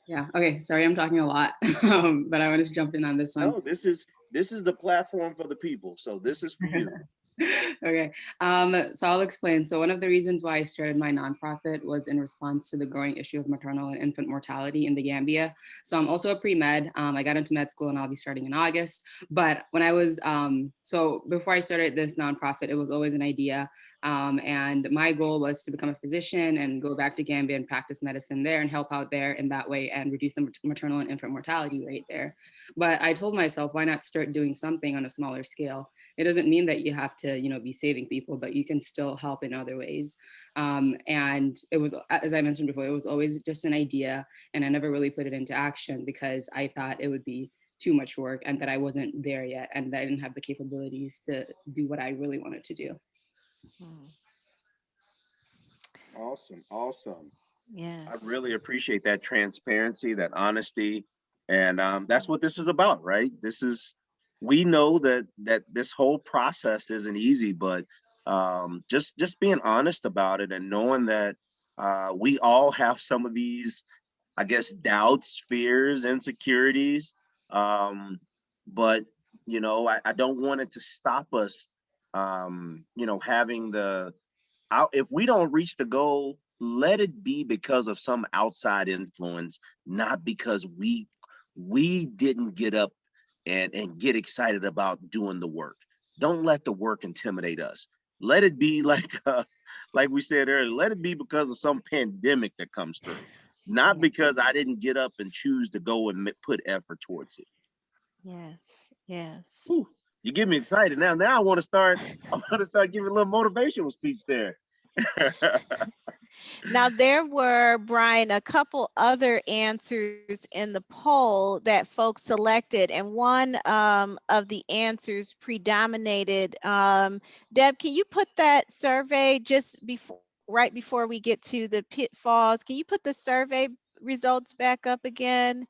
Yeah. Okay. Sorry, I'm talking a lot, but I wanted to jump in on this one. No, this is the platform for the people. So this is for you. Okay. So I'll explain. So one of the reasons why I started my nonprofit was in response to the growing issue of maternal and infant mortality in the Gambia. So I'm also a pre-med. I got into med school and I'll be starting in August. But when I was, so before I started this nonprofit, it was always an idea. And my goal was to become a physician and go back to Gambia and practice medicine there and help out there in that way and reduce the maternal and infant mortality rate there. But I told myself, why not start doing something on a smaller scale? It doesn't mean that you have to, be saving people, but you can still help in other ways. And it was, as I mentioned before, it was always just an idea, and I never really put it into action because I thought it would be too much work and that I wasn't there yet and that I didn't have the capabilities to do what I really wanted to do. Awesome, awesome. Yes. I really appreciate that transparency, that honesty, and that's what this is about, right? We know that this whole process isn't easy, but just being honest about it and knowing that we all have some of these, I guess, doubts, fears, insecurities, but I don't want it to stop us, having if we don't reach the goal, let it be because of some outside influence, not because we didn't get up and get excited about doing the work. Don't let the work intimidate us. Let it be like we said earlier, let it be because of some pandemic that comes through, not because I didn't get up and choose to go and put effort towards it. Yes. Yes. Whew, you get me excited now. Now I want to start giving a little motivational speech there. Now, there were, Brian, a couple other answers in the poll that folks selected, and one of the answers predominated. Deb, can you put that survey right before we get to the pitfalls? Can you put the survey results back up again?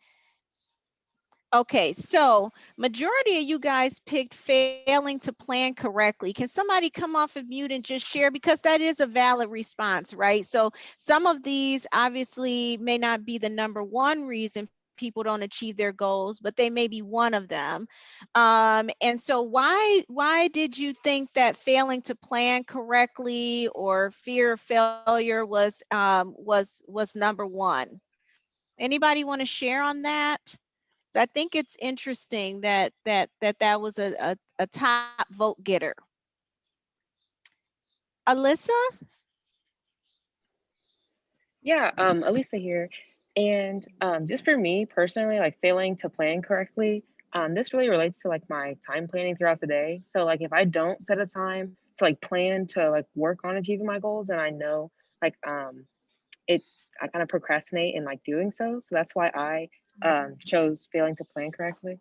Okay, so majority of you guys picked failing to plan correctly. Can somebody come off of mute and just share, because that is a valid response, right? So some of these obviously may not be the number one reason people don't achieve their goals, but they may be one of them. And so why did you think that failing to plan correctly or fear of failure was number one? Anybody want to share on that? So I think it's interesting that was a top vote getter. Alyssa? Yeah, Elisa here. And just for me personally, like failing to plan correctly, this really relates to like my time planning throughout the day. So like if I don't set a time to like plan to like work on achieving my goals, and I know like I kind of procrastinate in like doing so. So that's why I chose failing to plan correctly.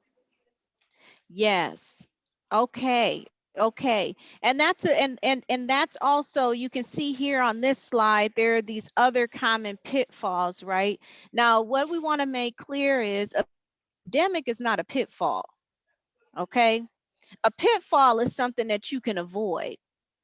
Yes. Okay. Okay. And that's also, you can see here on this slide, there are these other common pitfalls, right? Now, what we want to make clear is a pandemic is not a pitfall. Okay. A pitfall is something that you can avoid.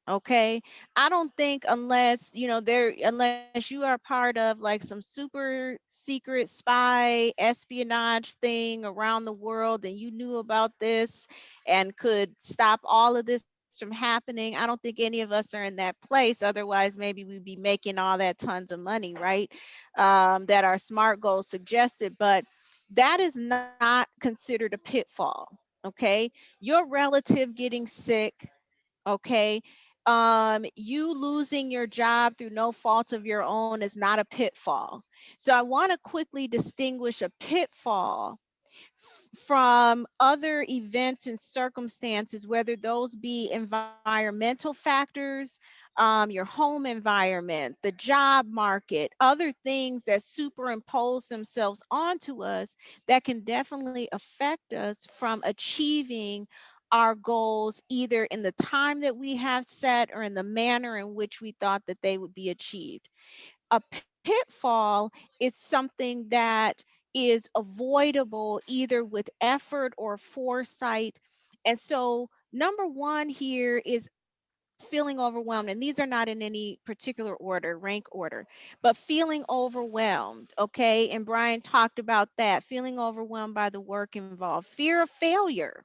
Okay, I don't think unless unless you are part of like some super secret spy espionage thing around the world and you knew about this and could stop all of this from happening, I don't think any of us are in that place. Otherwise, maybe we'd be making all that tons of money, right? That our SMART goals suggested, but that is not considered a pitfall. Okay, your relative getting sick, okay, you losing your job through no fault of your own is not a pitfall. So I want to quickly distinguish a pitfall from other events and circumstances, whether those be environmental factors, your home environment, the job market, other things that superimpose themselves onto us that can definitely affect us from achieving our goals, either in the time that we have set or in the manner in which we thought that they would be achieved. A pitfall is something that is avoidable either with effort or foresight. And so number one here is feeling overwhelmed, and these are not in any particular order, rank order, but feeling overwhelmed, okay? And Brian talked about that, feeling overwhelmed by the work involved, fear of failure,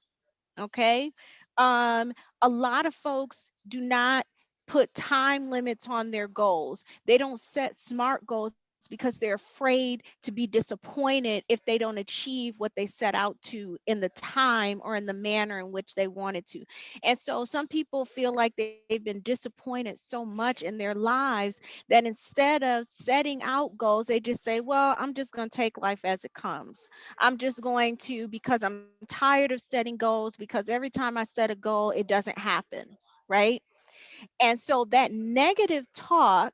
okay? Um, a lot of folks do not put time limits on their goals. They don't set SMART goals because they're afraid to be disappointed if they don't achieve what they set out to in the time or in the manner in which they wanted to. And so some people feel like they've been disappointed so much in their lives that instead of setting out goals, they just say, well, I'm just going to take life as it comes. I'm just going to, because I'm tired of setting goals, because every time I set a goal, it doesn't happen, right? And so that negative talk,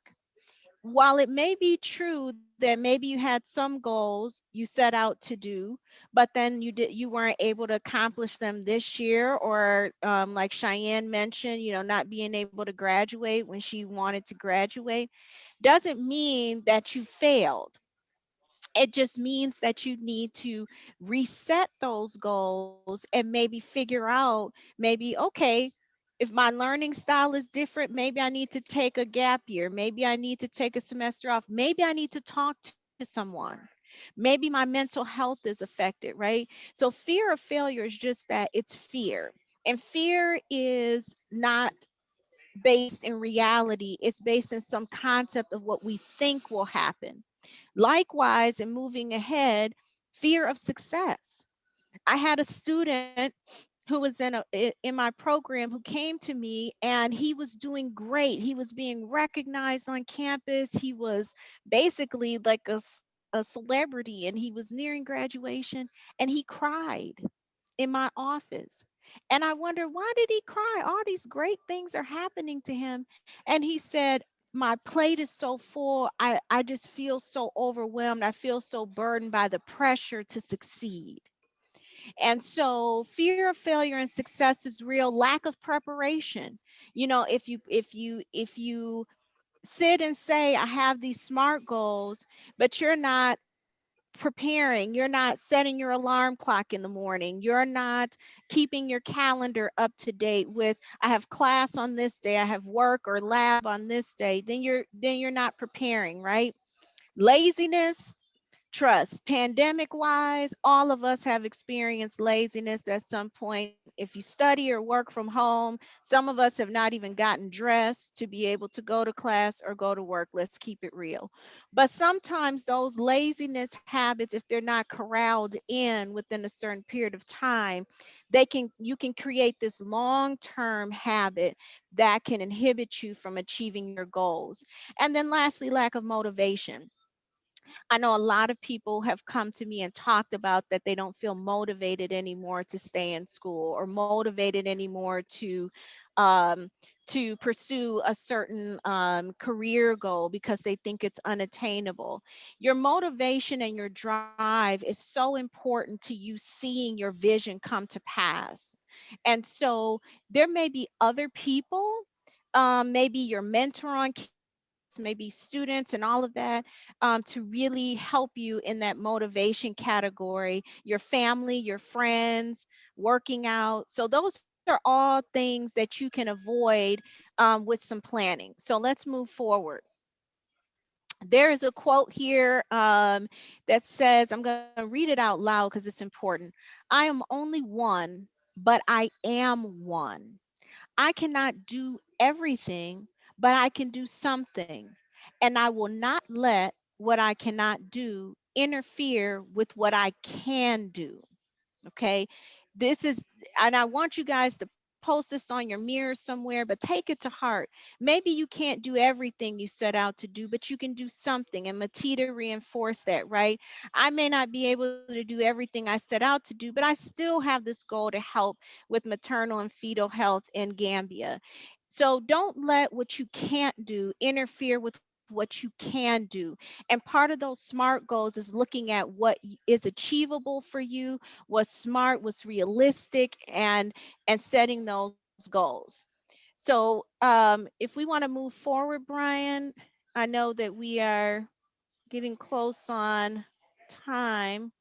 while it may be true that maybe you had some goals you set out to do, but then you weren't able to accomplish them this year, or like Cheyenne mentioned, not being able to graduate when she wanted to graduate, doesn't mean that you failed. It just means that you need to reset those goals and maybe figure out, maybe, okay, if my learning style is different, maybe I need to take a gap year. Maybe I need to take a semester off. Maybe I need to talk to someone. Maybe my mental health is affected, right? So fear of failure is just that, it's fear. And fear is not based in reality, it's based in some concept of what we think will happen. Likewise, in moving ahead, fear of success. I had a student who was in my program who came to me, and he was doing great. He was being recognized on campus. He was basically like a celebrity, and he was nearing graduation, and he cried in my office. And I wondered, why did he cry? All these great things are happening to him. And he said, my plate is so full. I just feel so overwhelmed. I feel so burdened by the pressure to succeed. And so fear of failure and success is real. Lack of preparation. If you sit and say, I have these SMART goals, but you're not preparing, you're not setting your alarm clock in the morning, you're not keeping your calendar up to date with, I have class on this day, I have work or lab on this day, then you're not preparing, right? Laziness. Trust, pandemic wise, all of us have experienced laziness at some point. If you study or work from home, some of us have not even gotten dressed to be able to go to class or go to work. Let's keep it real. But sometimes those laziness habits, if they're not corralled in within a certain period of time, you can create this long-term habit that can inhibit you from achieving your goals. And then lastly, lack of motivation. I know a lot of people have come to me and talked about that they don't feel motivated anymore to stay in school, or motivated anymore um, to pursue a certain career goal because they think it's unattainable. Your motivation and your drive is so important to you seeing your vision come to pass. And so there may be other people, maybe your mentor on campus, maybe students and all of that, to really help you in that motivation category, your family, your friends, working out. So those are all things that you can avoid with some planning. So let's move forward. There is a quote here that says, I'm going to read it out loud because it's important. I am only one, but I am one. I cannot do everything, but I can do something. And I will not let what I cannot do interfere with what I can do. Okay. This is, and I want you guys to post this on your mirror somewhere, but take it to heart. Maybe you can't do everything you set out to do, but you can do something. And Matita reinforced that, right? I may not be able to do everything I set out to do, but I still have this goal to help with maternal and fetal health in Gambia. So don't let what you can't do interfere with what you can do. And part of those SMART goals is looking at what is achievable for you, what's smart, what's realistic, and setting those goals. So if we want to move forward, Brian, I know that we are getting close on time.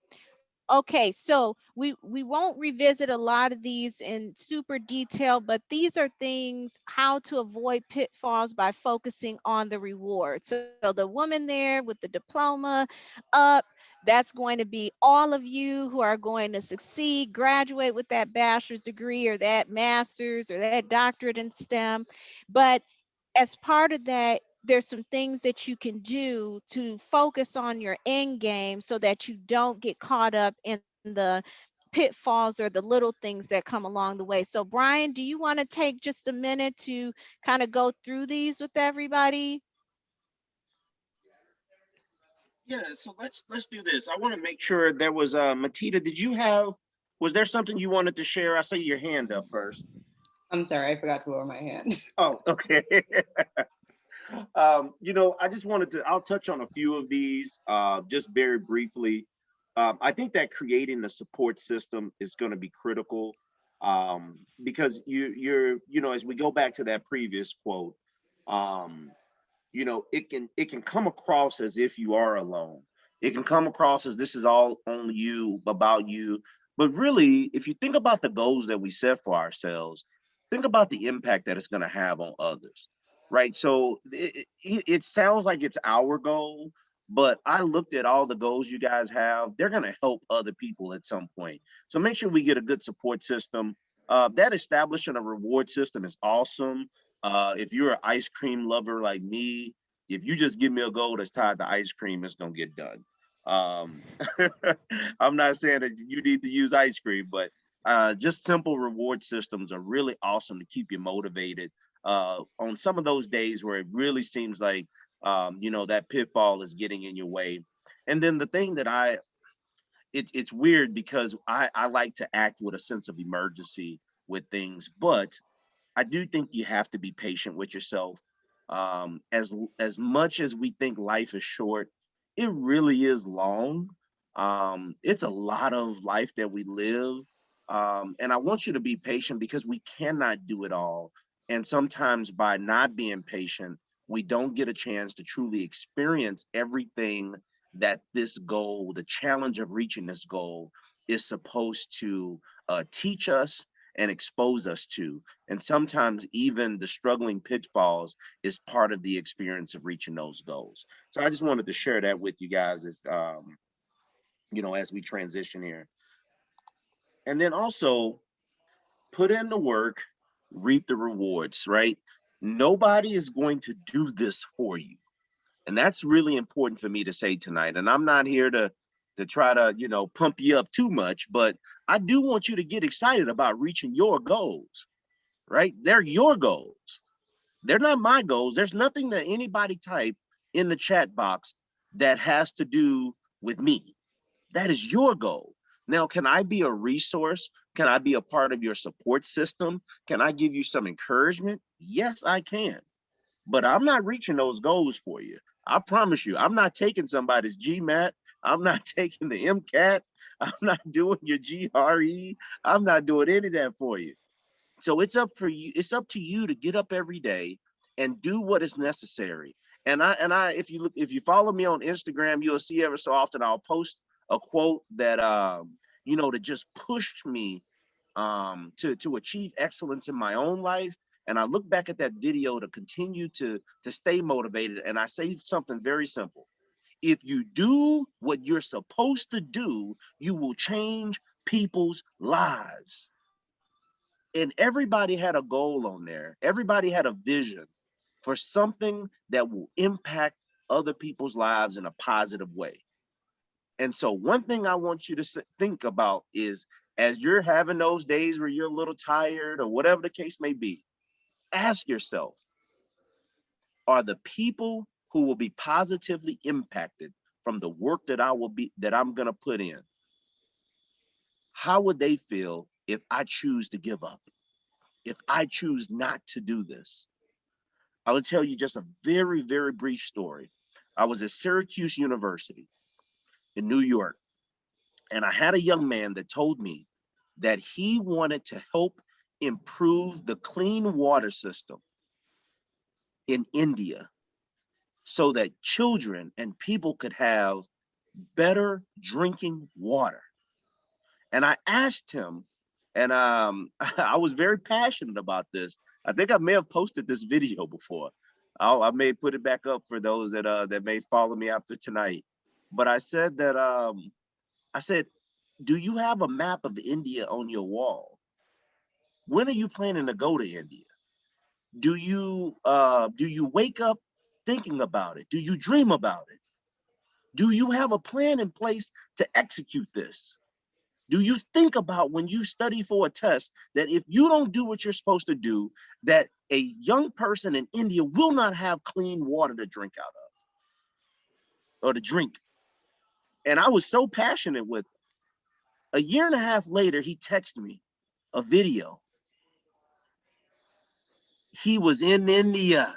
Okay, so we won't revisit a lot of these in super detail, but these are things how to avoid pitfalls by focusing on the reward. So the woman there with the diploma up, that's going to be all of you who are going to succeed, graduate with that bachelor's degree or that master's or that doctorate in STEM. But as part of that, there's some things that you can do to focus on your end game so that you don't get caught up in the pitfalls or the little things that come along the way. So Brian, do you want to take just a minute to kind of go through these with everybody? Yeah, so let's do this. I want to make sure there was Matita, was there something you wanted to share? I see your hand up first. I'm sorry, I forgot to lower my hand. Oh, okay. I just I'll touch on a few of these just very briefly. I think that creating a support system is going to be critical because as we go back to that previous quote, um, it can come across as if you are alone. It can come across as this is all only you, about you. But really, if you think about the goals that we set for ourselves, think about the impact that it's going to have on others, right? So it sounds like it's our goal, but I looked at all the goals you guys have. They're going to help other people at some point. So make sure we get a good support system. That establishing a reward system is awesome. If you're an ice cream lover like me, if you just give me a goal that's tied to ice cream, it's gonna get done. Um, I'm not saying that you need to use ice cream, but just simple reward systems are really awesome to keep you motivated on some of those days where it really seems like that pitfall is getting in your way. And then the thing that it's weird because I like to act with a sense of emergency with things, but I do think you have to be patient with yourself. As much as we think life is short, it really is long. It's a lot of life that we live. And I want you to be patient because we cannot do it all. And sometimes by not being patient, we don't get a chance to truly experience everything that this goal, the challenge of reaching this goal, is supposed to teach us and expose us to. And sometimes even the struggling pitfalls is part of the experience of reaching those goals. So I just wanted to share that with you guys as we transition here. And then also put in the work, reap the rewards, right? Nobody is going to do this for you. And that's really important for me to say tonight. And I'm not here to try to, pump you up too much, but I do want you to get excited about reaching your goals, right? They're your goals. They're not my goals. There's nothing that anybody type in the chat box that has to do with me. That is your goal. Now, can I be a resource? Can I be a part of your support system? Can I give you some encouragement? Yes, I can. But I'm not reaching those goals for you. I promise you, I'm not taking somebody's GMAT. I'm not taking the MCAT. I'm not doing your GRE. I'm not doing any of that for you. So it's up for you. It's up to you to get up every day and do what is necessary. And if you follow me on Instagram, you'll see ever so often I'll post a quote that that just pushed me to achieve excellence in my own life. And I look back at that video to continue to stay motivated. And I say something very simple. If you do what you're supposed to do, you will change people's lives. And everybody had a goal on there. Everybody had a vision for something that will impact other people's lives in a positive way. And so one thing I want you to think about is as you're having those days where you're a little tired or whatever the case may be, ask yourself, are the people who will be positively impacted from the work that I'm going to put in, how would they feel if I choose to give up? If I choose not to do this? I will tell you just a very, very brief story. I was at Syracuse University in New York, and I had a young man that told me that he wanted to help improve the clean water system in India so that children and people could have better drinking water. And I asked him, and I was very passionate about this. I think I may have posted this video before. I may put it back up for those that may follow me after tonight. But I said that I said, do you have a map of India on your wall? When are you planning to go to India? Do you wake up thinking about it? Do you dream about it? Do you have a plan in place to execute this? Do you think about when you study for a test that if you don't do what you're supposed to do, that a young person in India will not have clean water to drink out of or to drink? And I was so passionate with it. A year and a half later, he texted me a video. He was in India.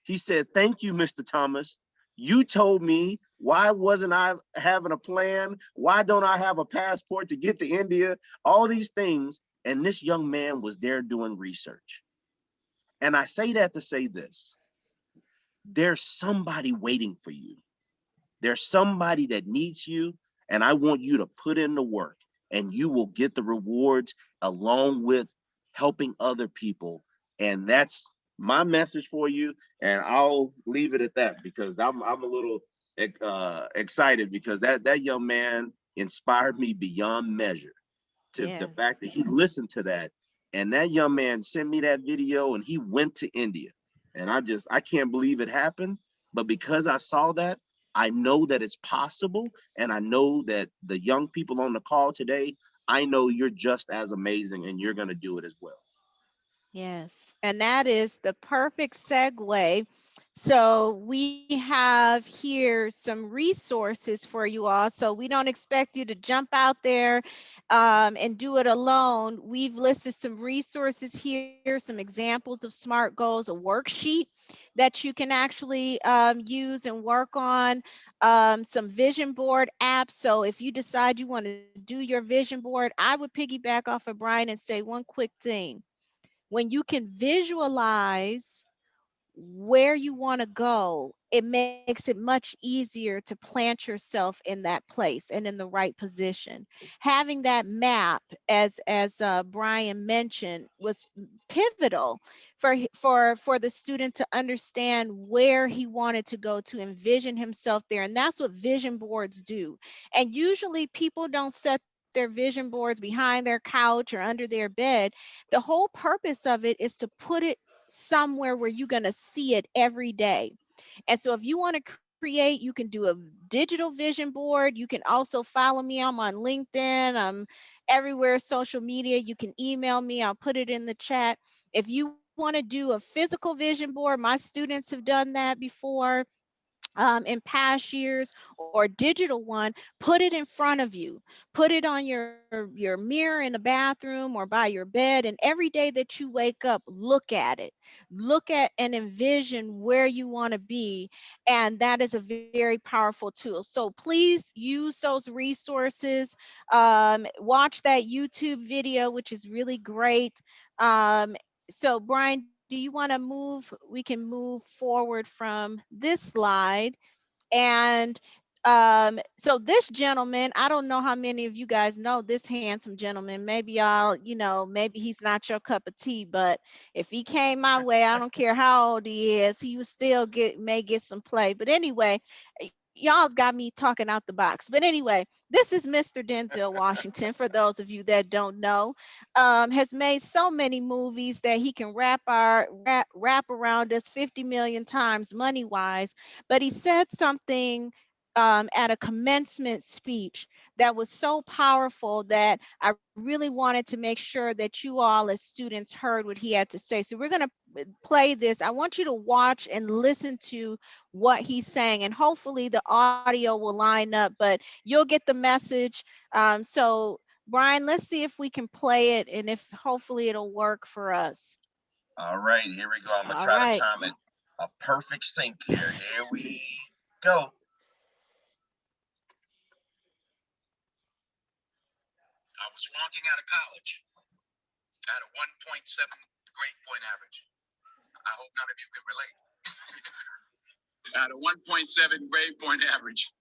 He said, thank you, Mr. Thomas. You told me, why wasn't I having a plan? Why don't I have a passport to get to India? All these things. And this young man was there doing research. And I say that to say this. There's somebody waiting for you. There's somebody that needs you. And I want you to put in the work and you will get the rewards along with helping other people. And that's my message for you. And I'll leave it at that because I'm a little excited because that young man inspired me beyond measure to the fact that he listened to that. And that young man sent me that video and he went to India. And I can't believe it happened. But because I saw that, I know that it's possible. And I know that the young people on the call today, I know you're just as amazing and you're going to do it as well. Yes, and that is the perfect segue. So we have here some resources for you all. So we don't expect you to jump out there and do it alone. We've listed some resources here, some examples of SMART goals, a worksheet that you can actually use and work on, some vision board apps. So if you decide you want to do your vision board, I would piggyback off of Brian and say one quick thing. When you can visualize where you want to go, it makes it much easier to plant yourself in that place and in the right position. Having that map, as Brian mentioned, was pivotal for the student to understand where he wanted to go, to envision himself there. And that's what vision boards do. And usually people don't set their vision boards behind their couch or under their bed. The whole purpose of it is to put it somewhere where you're going to see it every day. And so if you want to create, you can do a digital vision board. You can also follow me. I'm on LinkedIn. I'm everywhere, social media. You can email me. I'll put it in the chat. If you want to do a physical vision board, my students have done that before. In past years, or digital one, put it in front of you, put it on your mirror in the bathroom or by your bed, and every day that you wake up, look at it, look at and envision where you want to be. And that is a very powerful tool. So please use those resources. Watch that YouTube video, which is really great. So Brian, do you want to move? We can move forward from this slide. And so this gentleman, I don't know how many of you guys know this handsome gentleman. Maybe y'all, maybe he's not your cup of tea, but if he came my way, I don't care how old he is, he would still may get some play. But anyway, y'all got me talking out the box. But anyway, this is Mr. Denzel Washington, for those of you that don't know. Has made so many movies that he can wrap around us 50 million times money wise. But he said something at a commencement speech that was so powerful that I really wanted to make sure that you all as students heard what he had to say. So we're going to play this. I want you to watch and listen to what he's saying, and hopefully the audio will line up, but you'll get the message. So Brian, let's see if we can play it and if hopefully it'll work for us. All right, here we go. I'm going to try to time it a perfect sync here. Here we go. I was flunking out of college. I had a 1.7 grade point average. I hope none of you can relate. I had a 1.7 grade point average.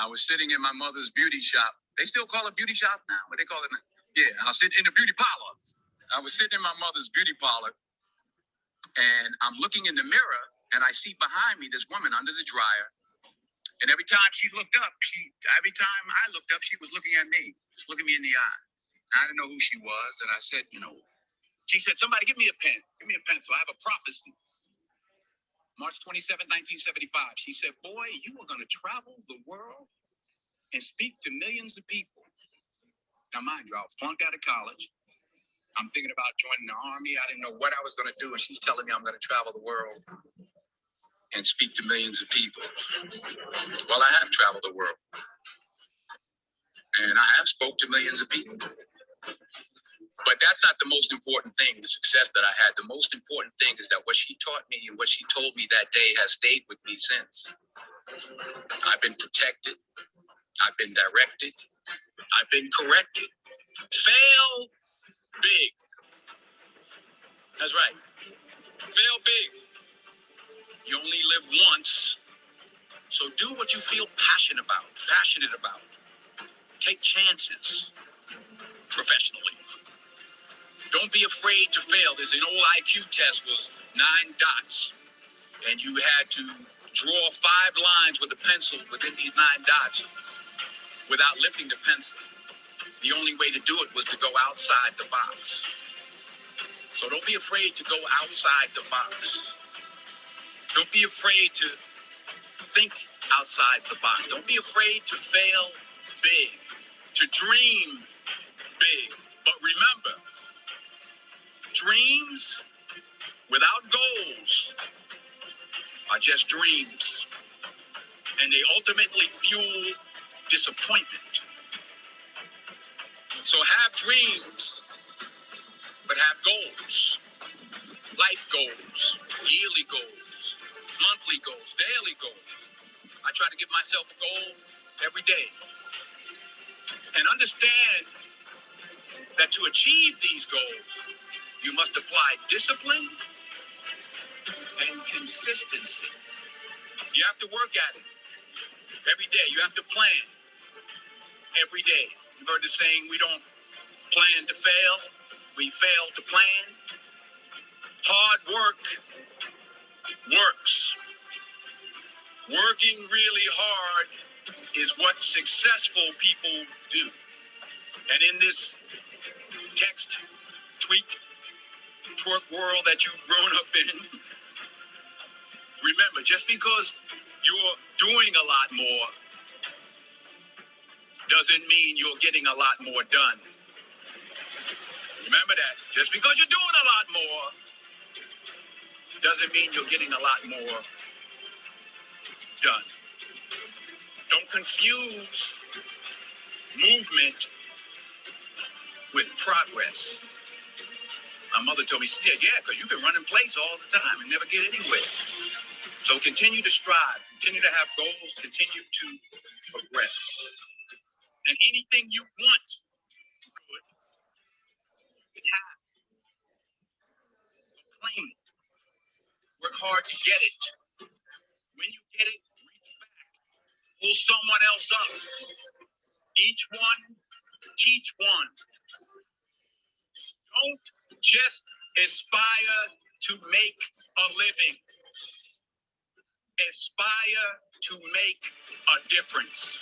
I was sitting in my mother's beauty shop They still call it beauty shop now. What they call it now? Yeah, I was sitting in the beauty parlor. I was sitting in my mother's beauty parlor, and I'm looking in the mirror, and I see behind me this woman under the dryer. And every time she looked up, every time I looked up, she was looking at me, just looking me in the eye. I didn't know who she was, and I said, you know, she said, somebody give me a pen. Give me a pencil. I have a prophecy. March 27, 1975. She said, boy, you are going to travel the world and speak to millions of people. Now, mind you, I was flunked out of college. I'm thinking about joining the army. I didn't know what I was going to do, and she's telling me I'm going to travel the world and speak to millions of people. Well, I have traveled the world, and I have spoke to millions of people. But that's not the most important thing, the success that I had. The most important thing is that what she taught me and what she told me that day has stayed with me since. I've been protected. I've been directed. I've been corrected. Fail big. That's right. Fail big. You only live once. So do what you feel passionate about. Take chances professionally. Don't be afraid to fail. There's an old IQ test was 9 dots, and you had to draw 5 lines with a pencil within these 9 dots without lifting the pencil. The only way to do it was to go outside the box. So don't be afraid to go outside the box. Don't be afraid to think outside the box. Don't be afraid to fail big, to dream big. But remember, dreams without goals are just dreams, and they ultimately fuel disappointment. So have dreams, but have goals, life goals, yearly goals, monthly goals, daily goals. I try to give myself a goal every day and understand that to achieve these goals, you must apply discipline and consistency. You have to work at it every day. You have to plan every day. You've heard the saying, we don't plan to fail, we fail to plan. Hard work works. Working really hard is what successful people do. And in this text, tweet, twerk world that you've grown up in, remember, just because you're doing a lot more doesn't mean you're getting a lot more done. Remember that. Just because you're doing a lot more doesn't mean you're getting a lot more done. Don't confuse movement with progress. My mother told me, she said, yeah, because you can run in place all the time and never get anywhere. So continue to strive, continue to have goals, continue to progress. And anything you want, you have. Claim it. Work hard to get it. When you get it, reach back. Pull someone else up. Each one, teach one. Don't just aspire to make a living. Aspire to make a difference.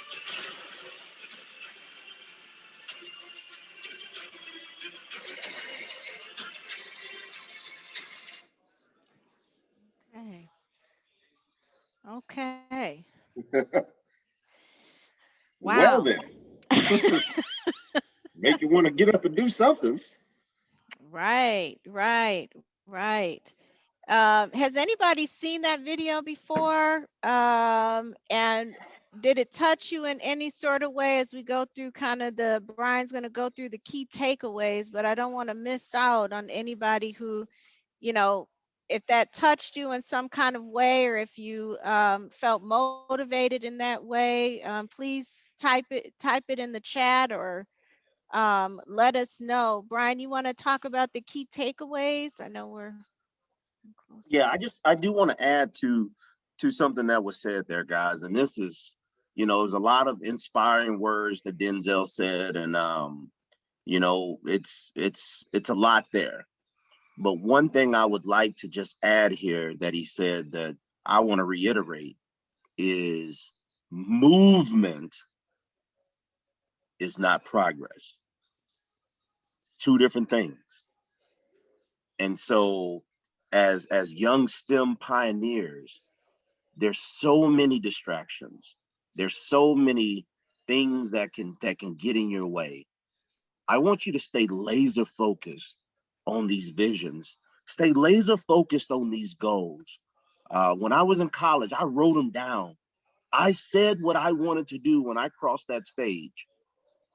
Okay. Well Wow. then, make you want to get up and do something. Right. Has anybody seen that video before? And did it touch you in any sort of way as we go through Brian's going to go through the key takeaways, but I don't want to miss out on anybody who, if that touched you in some kind of way, or if you felt motivated in that way, please type it in the chat, or let us know. Brian, you want to talk about the key takeaways? I know we're close. Yeah, I do want to add to something that was said there, guys, and this is there's a lot of inspiring words that Denzel said, and it's a lot there. But one thing I would like to just add here that he said that I want to reiterate is movement is not progress. Two different things. And so as young STEM pioneers, there's so many distractions. There's so many things that can get in your way. I want you to stay laser focused on these visions. Stay laser focused on these goals. When I was in college, I wrote them down. I said what I wanted to do when I crossed that stage.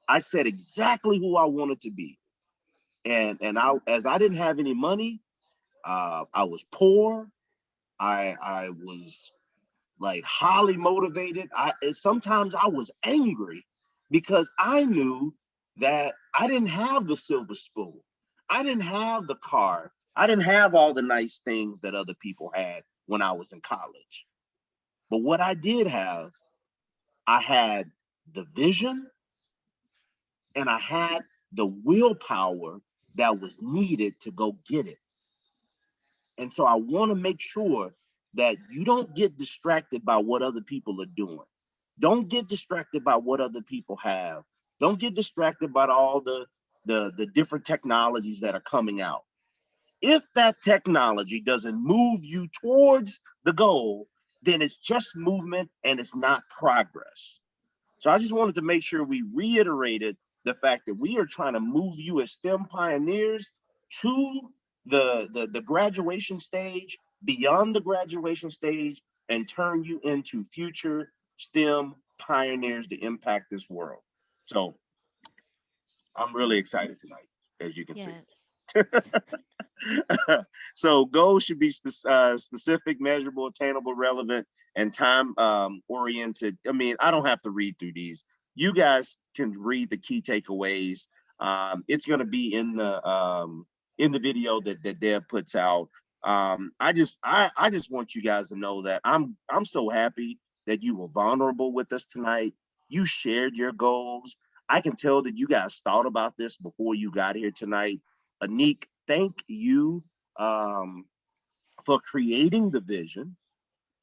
I said exactly who I wanted to be. And as I didn't have any money, I was poor. I was like highly motivated. Sometimes I was angry because I knew that I didn't have the silver spoon. I didn't have the car. I didn't have all the nice things that other people had when I was in college. But what I did have, I had the vision and I had the willpower that was needed to go get it. And so I want to make sure that you don't get distracted by what other people are doing. Don't get distracted by what other people have. Don't get distracted by all the different technologies that are coming out. If that technology doesn't move you towards the goal, then it's just movement and it's not progress. So I just wanted to make sure we reiterated the fact that we are trying to move you as STEM pioneers to the graduation stage, beyond the graduation stage, and turn you into future STEM pioneers to impact this world. So I'm really excited tonight, as you can see. So goals should be specific, measurable, attainable, relevant, and time oriented. I mean, I don't have to read through these. You guys can read the key takeaways. It's going to be in the video that Deb puts out. I just want you guys to know that I'm so happy that you were vulnerable with us tonight. You shared your goals. I can tell that you guys thought about this before you got here tonight. Anik, thank you for creating the vision,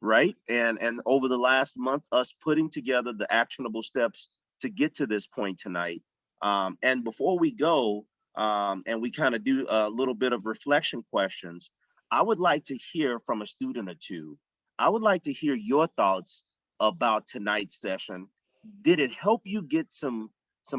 right? And over the last month, us putting together the actionable steps to get to this point tonight. And before we go, and we kind of do a little bit of reflection questions, I would like to hear from a student or two. I would like to hear your thoughts about tonight's session. Did it help you get some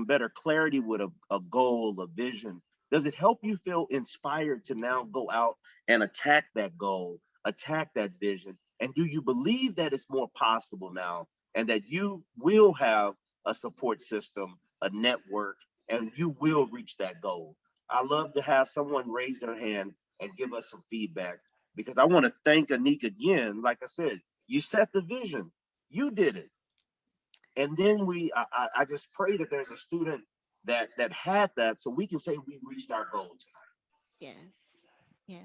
better clarity with a goal, a vision? Does it help you feel inspired to now go out and attack that goal, attack that vision? And do you believe that it's more possible now and that you will have a support system, a network, and you will reach that goal? I love to have someone raise their hand and give us some feedback, because I want to thank Anik again. Like I said, you set the vision, you did it. And then I just pray that there's a student that had that, so we can say we reached our goal tonight. Yes. Yes.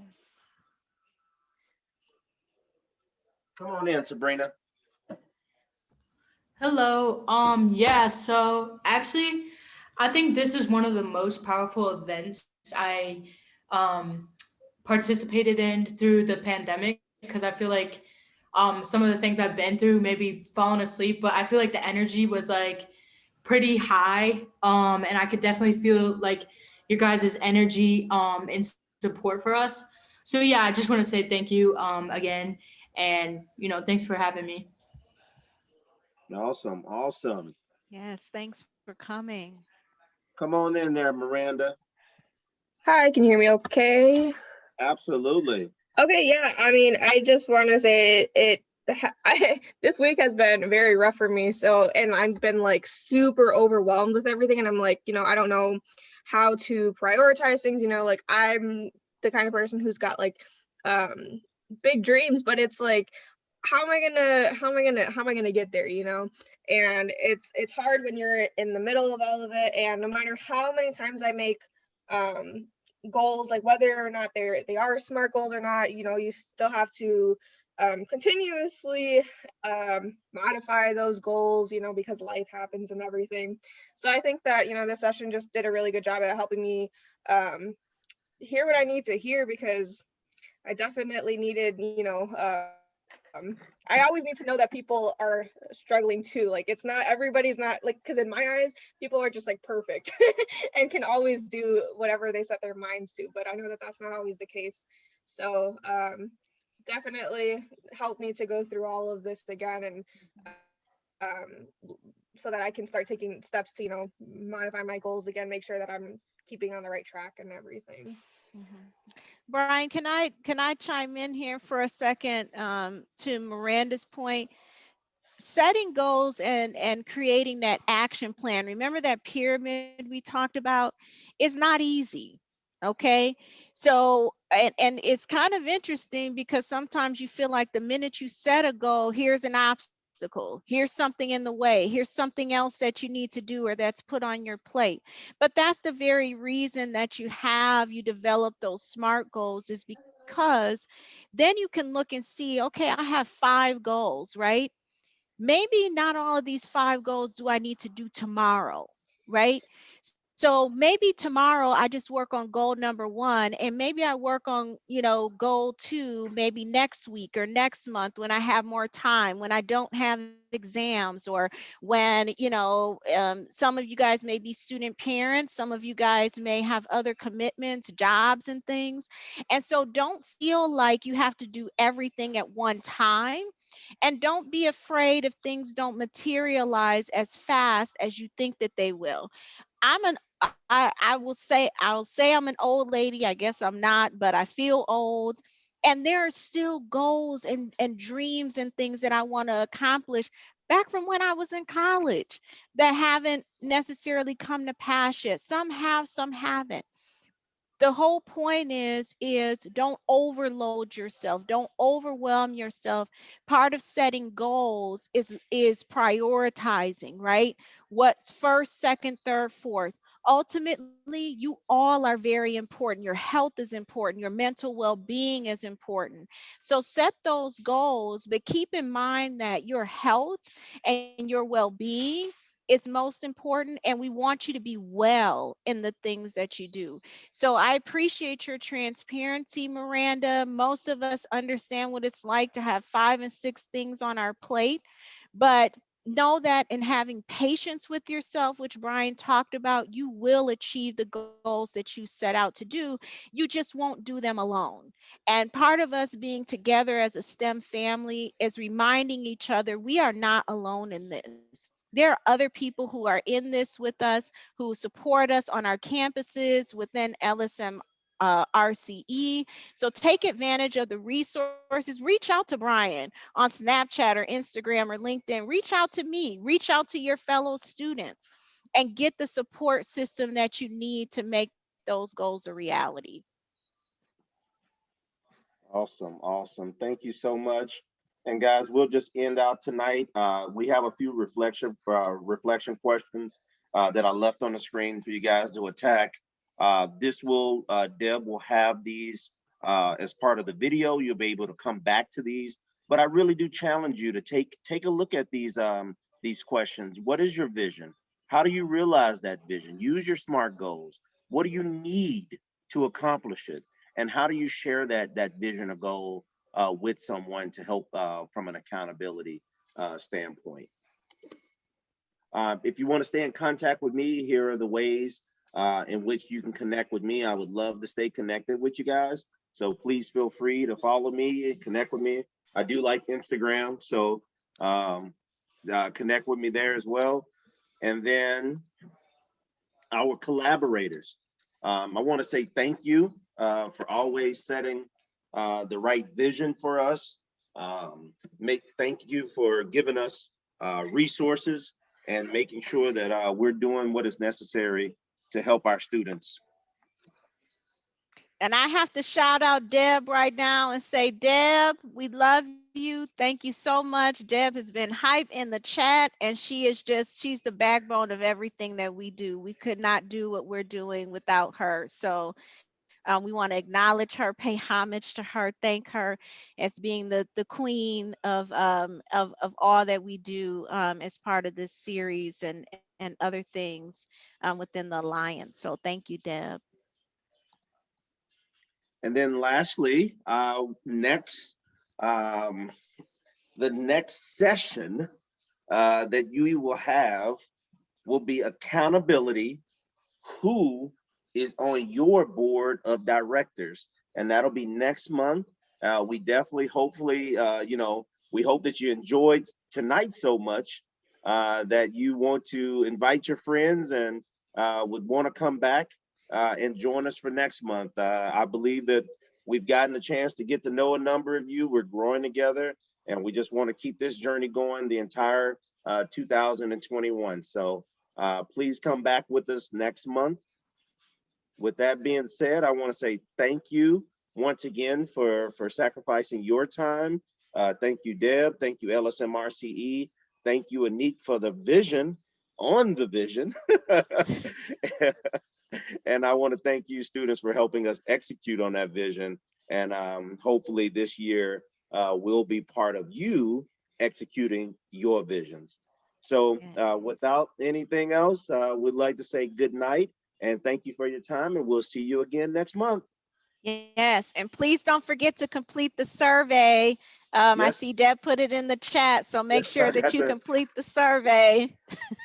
Come on in, Sabrina. Hello. Yeah, so actually, I think this is one of the most powerful events I participated in through the pandemic, because I feel like some of the things I've been through, maybe falling asleep, but I feel like the energy was like pretty high. And I could definitely feel like your guys' energy and support for us. So yeah, I just want to say thank you again. And, thanks for having me. Awesome, awesome. Yes. Thanks for coming. Come on in there, Miranda. Hi, can you hear me okay? Absolutely. Okay, yeah, I mean, I just want to say this week has been very rough for me. So, and I've been like super overwhelmed with everything. And I'm like, I don't know how to prioritize things, like I'm the kind of person who's got like big dreams, but it's like, how am I gonna get there, And it's hard when you're in the middle of all of it. And no matter how many times I make goals, like whether or not they are SMART goals or not, you still have to continuously modify those goals, you know, because life happens and everything. So I think that, you know, this session just did a really good job at helping me hear what I need to hear, because I definitely needed, you know, I always need to know that people are struggling too. Like, it's not, everybody's not like, because in my eyes, people are just like perfect and can always do whatever they set their minds to. But I know that that's not always the case. So definitely helped me to go through all of this again, and so that I can start taking steps to, you know, modify my goals again, make sure that I'm keeping on the right track and everything. Brian, can I chime in here for a second to Miranda's point? Setting goals and creating that action plan. Remember that pyramid we talked about is not easy. Okay. So, and it's kind of interesting because sometimes you feel like the minute you set a goal, here's an obstacle, here's something in the way, here's something else that you need to do or that's put on your plate. But that's the very reason that you develop those SMART goals, is because then you can look and see, okay, I have 5 goals, right? Maybe not all of these 5 goals do I need to do tomorrow, right? So maybe tomorrow I just work on goal number 1, and maybe I work on, goal 2, maybe next week or next month when I have more time, when I don't have exams, or when, some of you guys may be student parents, some of you guys may have other commitments, jobs and things. And so don't feel like you have to do everything at one time. And don't be afraid if things don't materialize as fast as you think that they will. I'll say I'm an old lady. I guess I'm not, but I feel old. And there are still goals and dreams and things that I want to accomplish back from when I was in college that haven't necessarily come to pass yet. Some have, some haven't. The whole point is don't overload yourself, don't overwhelm yourself. Part of setting goals is prioritizing, right? What's first, second, third, fourth. Ultimately, you all are very important. Your health is important, your mental well-being is important. So set those goals, but keep in mind that your health and your well-being is most important, and we want you to be well in the things that you do. So I appreciate your transparency, Miranda. Most of us understand what it's like to have 5 and 6 things on our plate, but know that in having patience with yourself, which Brian talked about, you will achieve the goals that you set out to do. You just won't do them alone. And part of us being together as a STEM family is reminding each other we are not alone in this. There are other people who are in this with us, who support us on our campuses within LSM RCE. So take advantage of the resources. Reach out to Brian on Snapchat or Instagram or LinkedIn. Reach out to me. Reach out to your fellow students and get the support system that you need to make those goals a reality. Awesome, awesome. Thank you so much. And guys, we'll just end out tonight. We have a few reflection questions that I left on the screen for you guys to attack. Deb will have these as part of the video. You'll be able to come back to these. But I really do challenge you to take a look at these questions. What is your vision? How do you realize that vision? Use your SMART goals. What do you need to accomplish it? And how do you share that vision or goal with someone to help from an accountability standpoint? If you want to stay in contact with me, here are the ways in which you can connect with me. I would love to stay connected with you guys. So please feel free to follow me and connect with me. I do like Instagram, so connect with me there as well. And then our collaborators. I want to say thank you for always setting the right vision for us. Thank you for giving us resources and making sure that we're doing what is necessary to help our students. And I have to shout out Deb right now and say, Deb, we love you. Thank you so much. Deb has been hype in the chat, and she's the backbone of everything that we do. We could not do what we're doing without her. So We want to acknowledge her, pay homage to her, thank her as being the queen of all that we do as part of this series and other things within the Alliance. So thank you, Deb. And then lastly, the next session that you will have will be accountability. Who is on your board of directors? And that'll be next month. We definitely, hopefully, we hope that you enjoyed tonight so much that you want to invite your friends and would want to come back and join us for next month. I believe that we've gotten a chance to get to know a number of you. We're growing together, and we just want to keep this journey going the entire 2021. So please come back with us next month. With that being said, I want to say thank you once again for sacrificing your time. Thank you, Deb. Thank you, LSMRCE. Thank you, Anik, for the vision on the vision. And I want to thank you, students, for helping us execute on that vision. And hopefully this year we'll be part of you executing your visions. So without anything else, we'd like to say good night and thank you for your time, and we'll see you again next month. Yes, and please don't forget to complete the survey. I see Deb put it in the chat, so make sure that you complete the survey.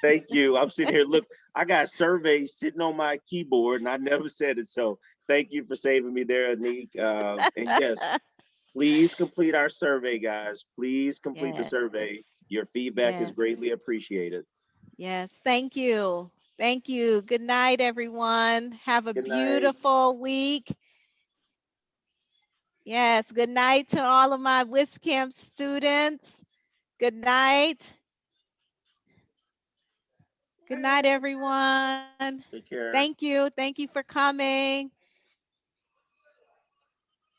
Thank you. I'm sitting here, look, I got surveys sitting on my keyboard and I never said it. So thank you for saving me there, Anik. And yes, please complete our survey, guys. Please complete the survey. Your feedback is greatly appreciated. Yes, thank you. Thank you. Good night, everyone. Have a beautiful week. Yes, good night to all of my WisCamp students. Good night. Good night, everyone. Take care. Thank you. Thank you for coming.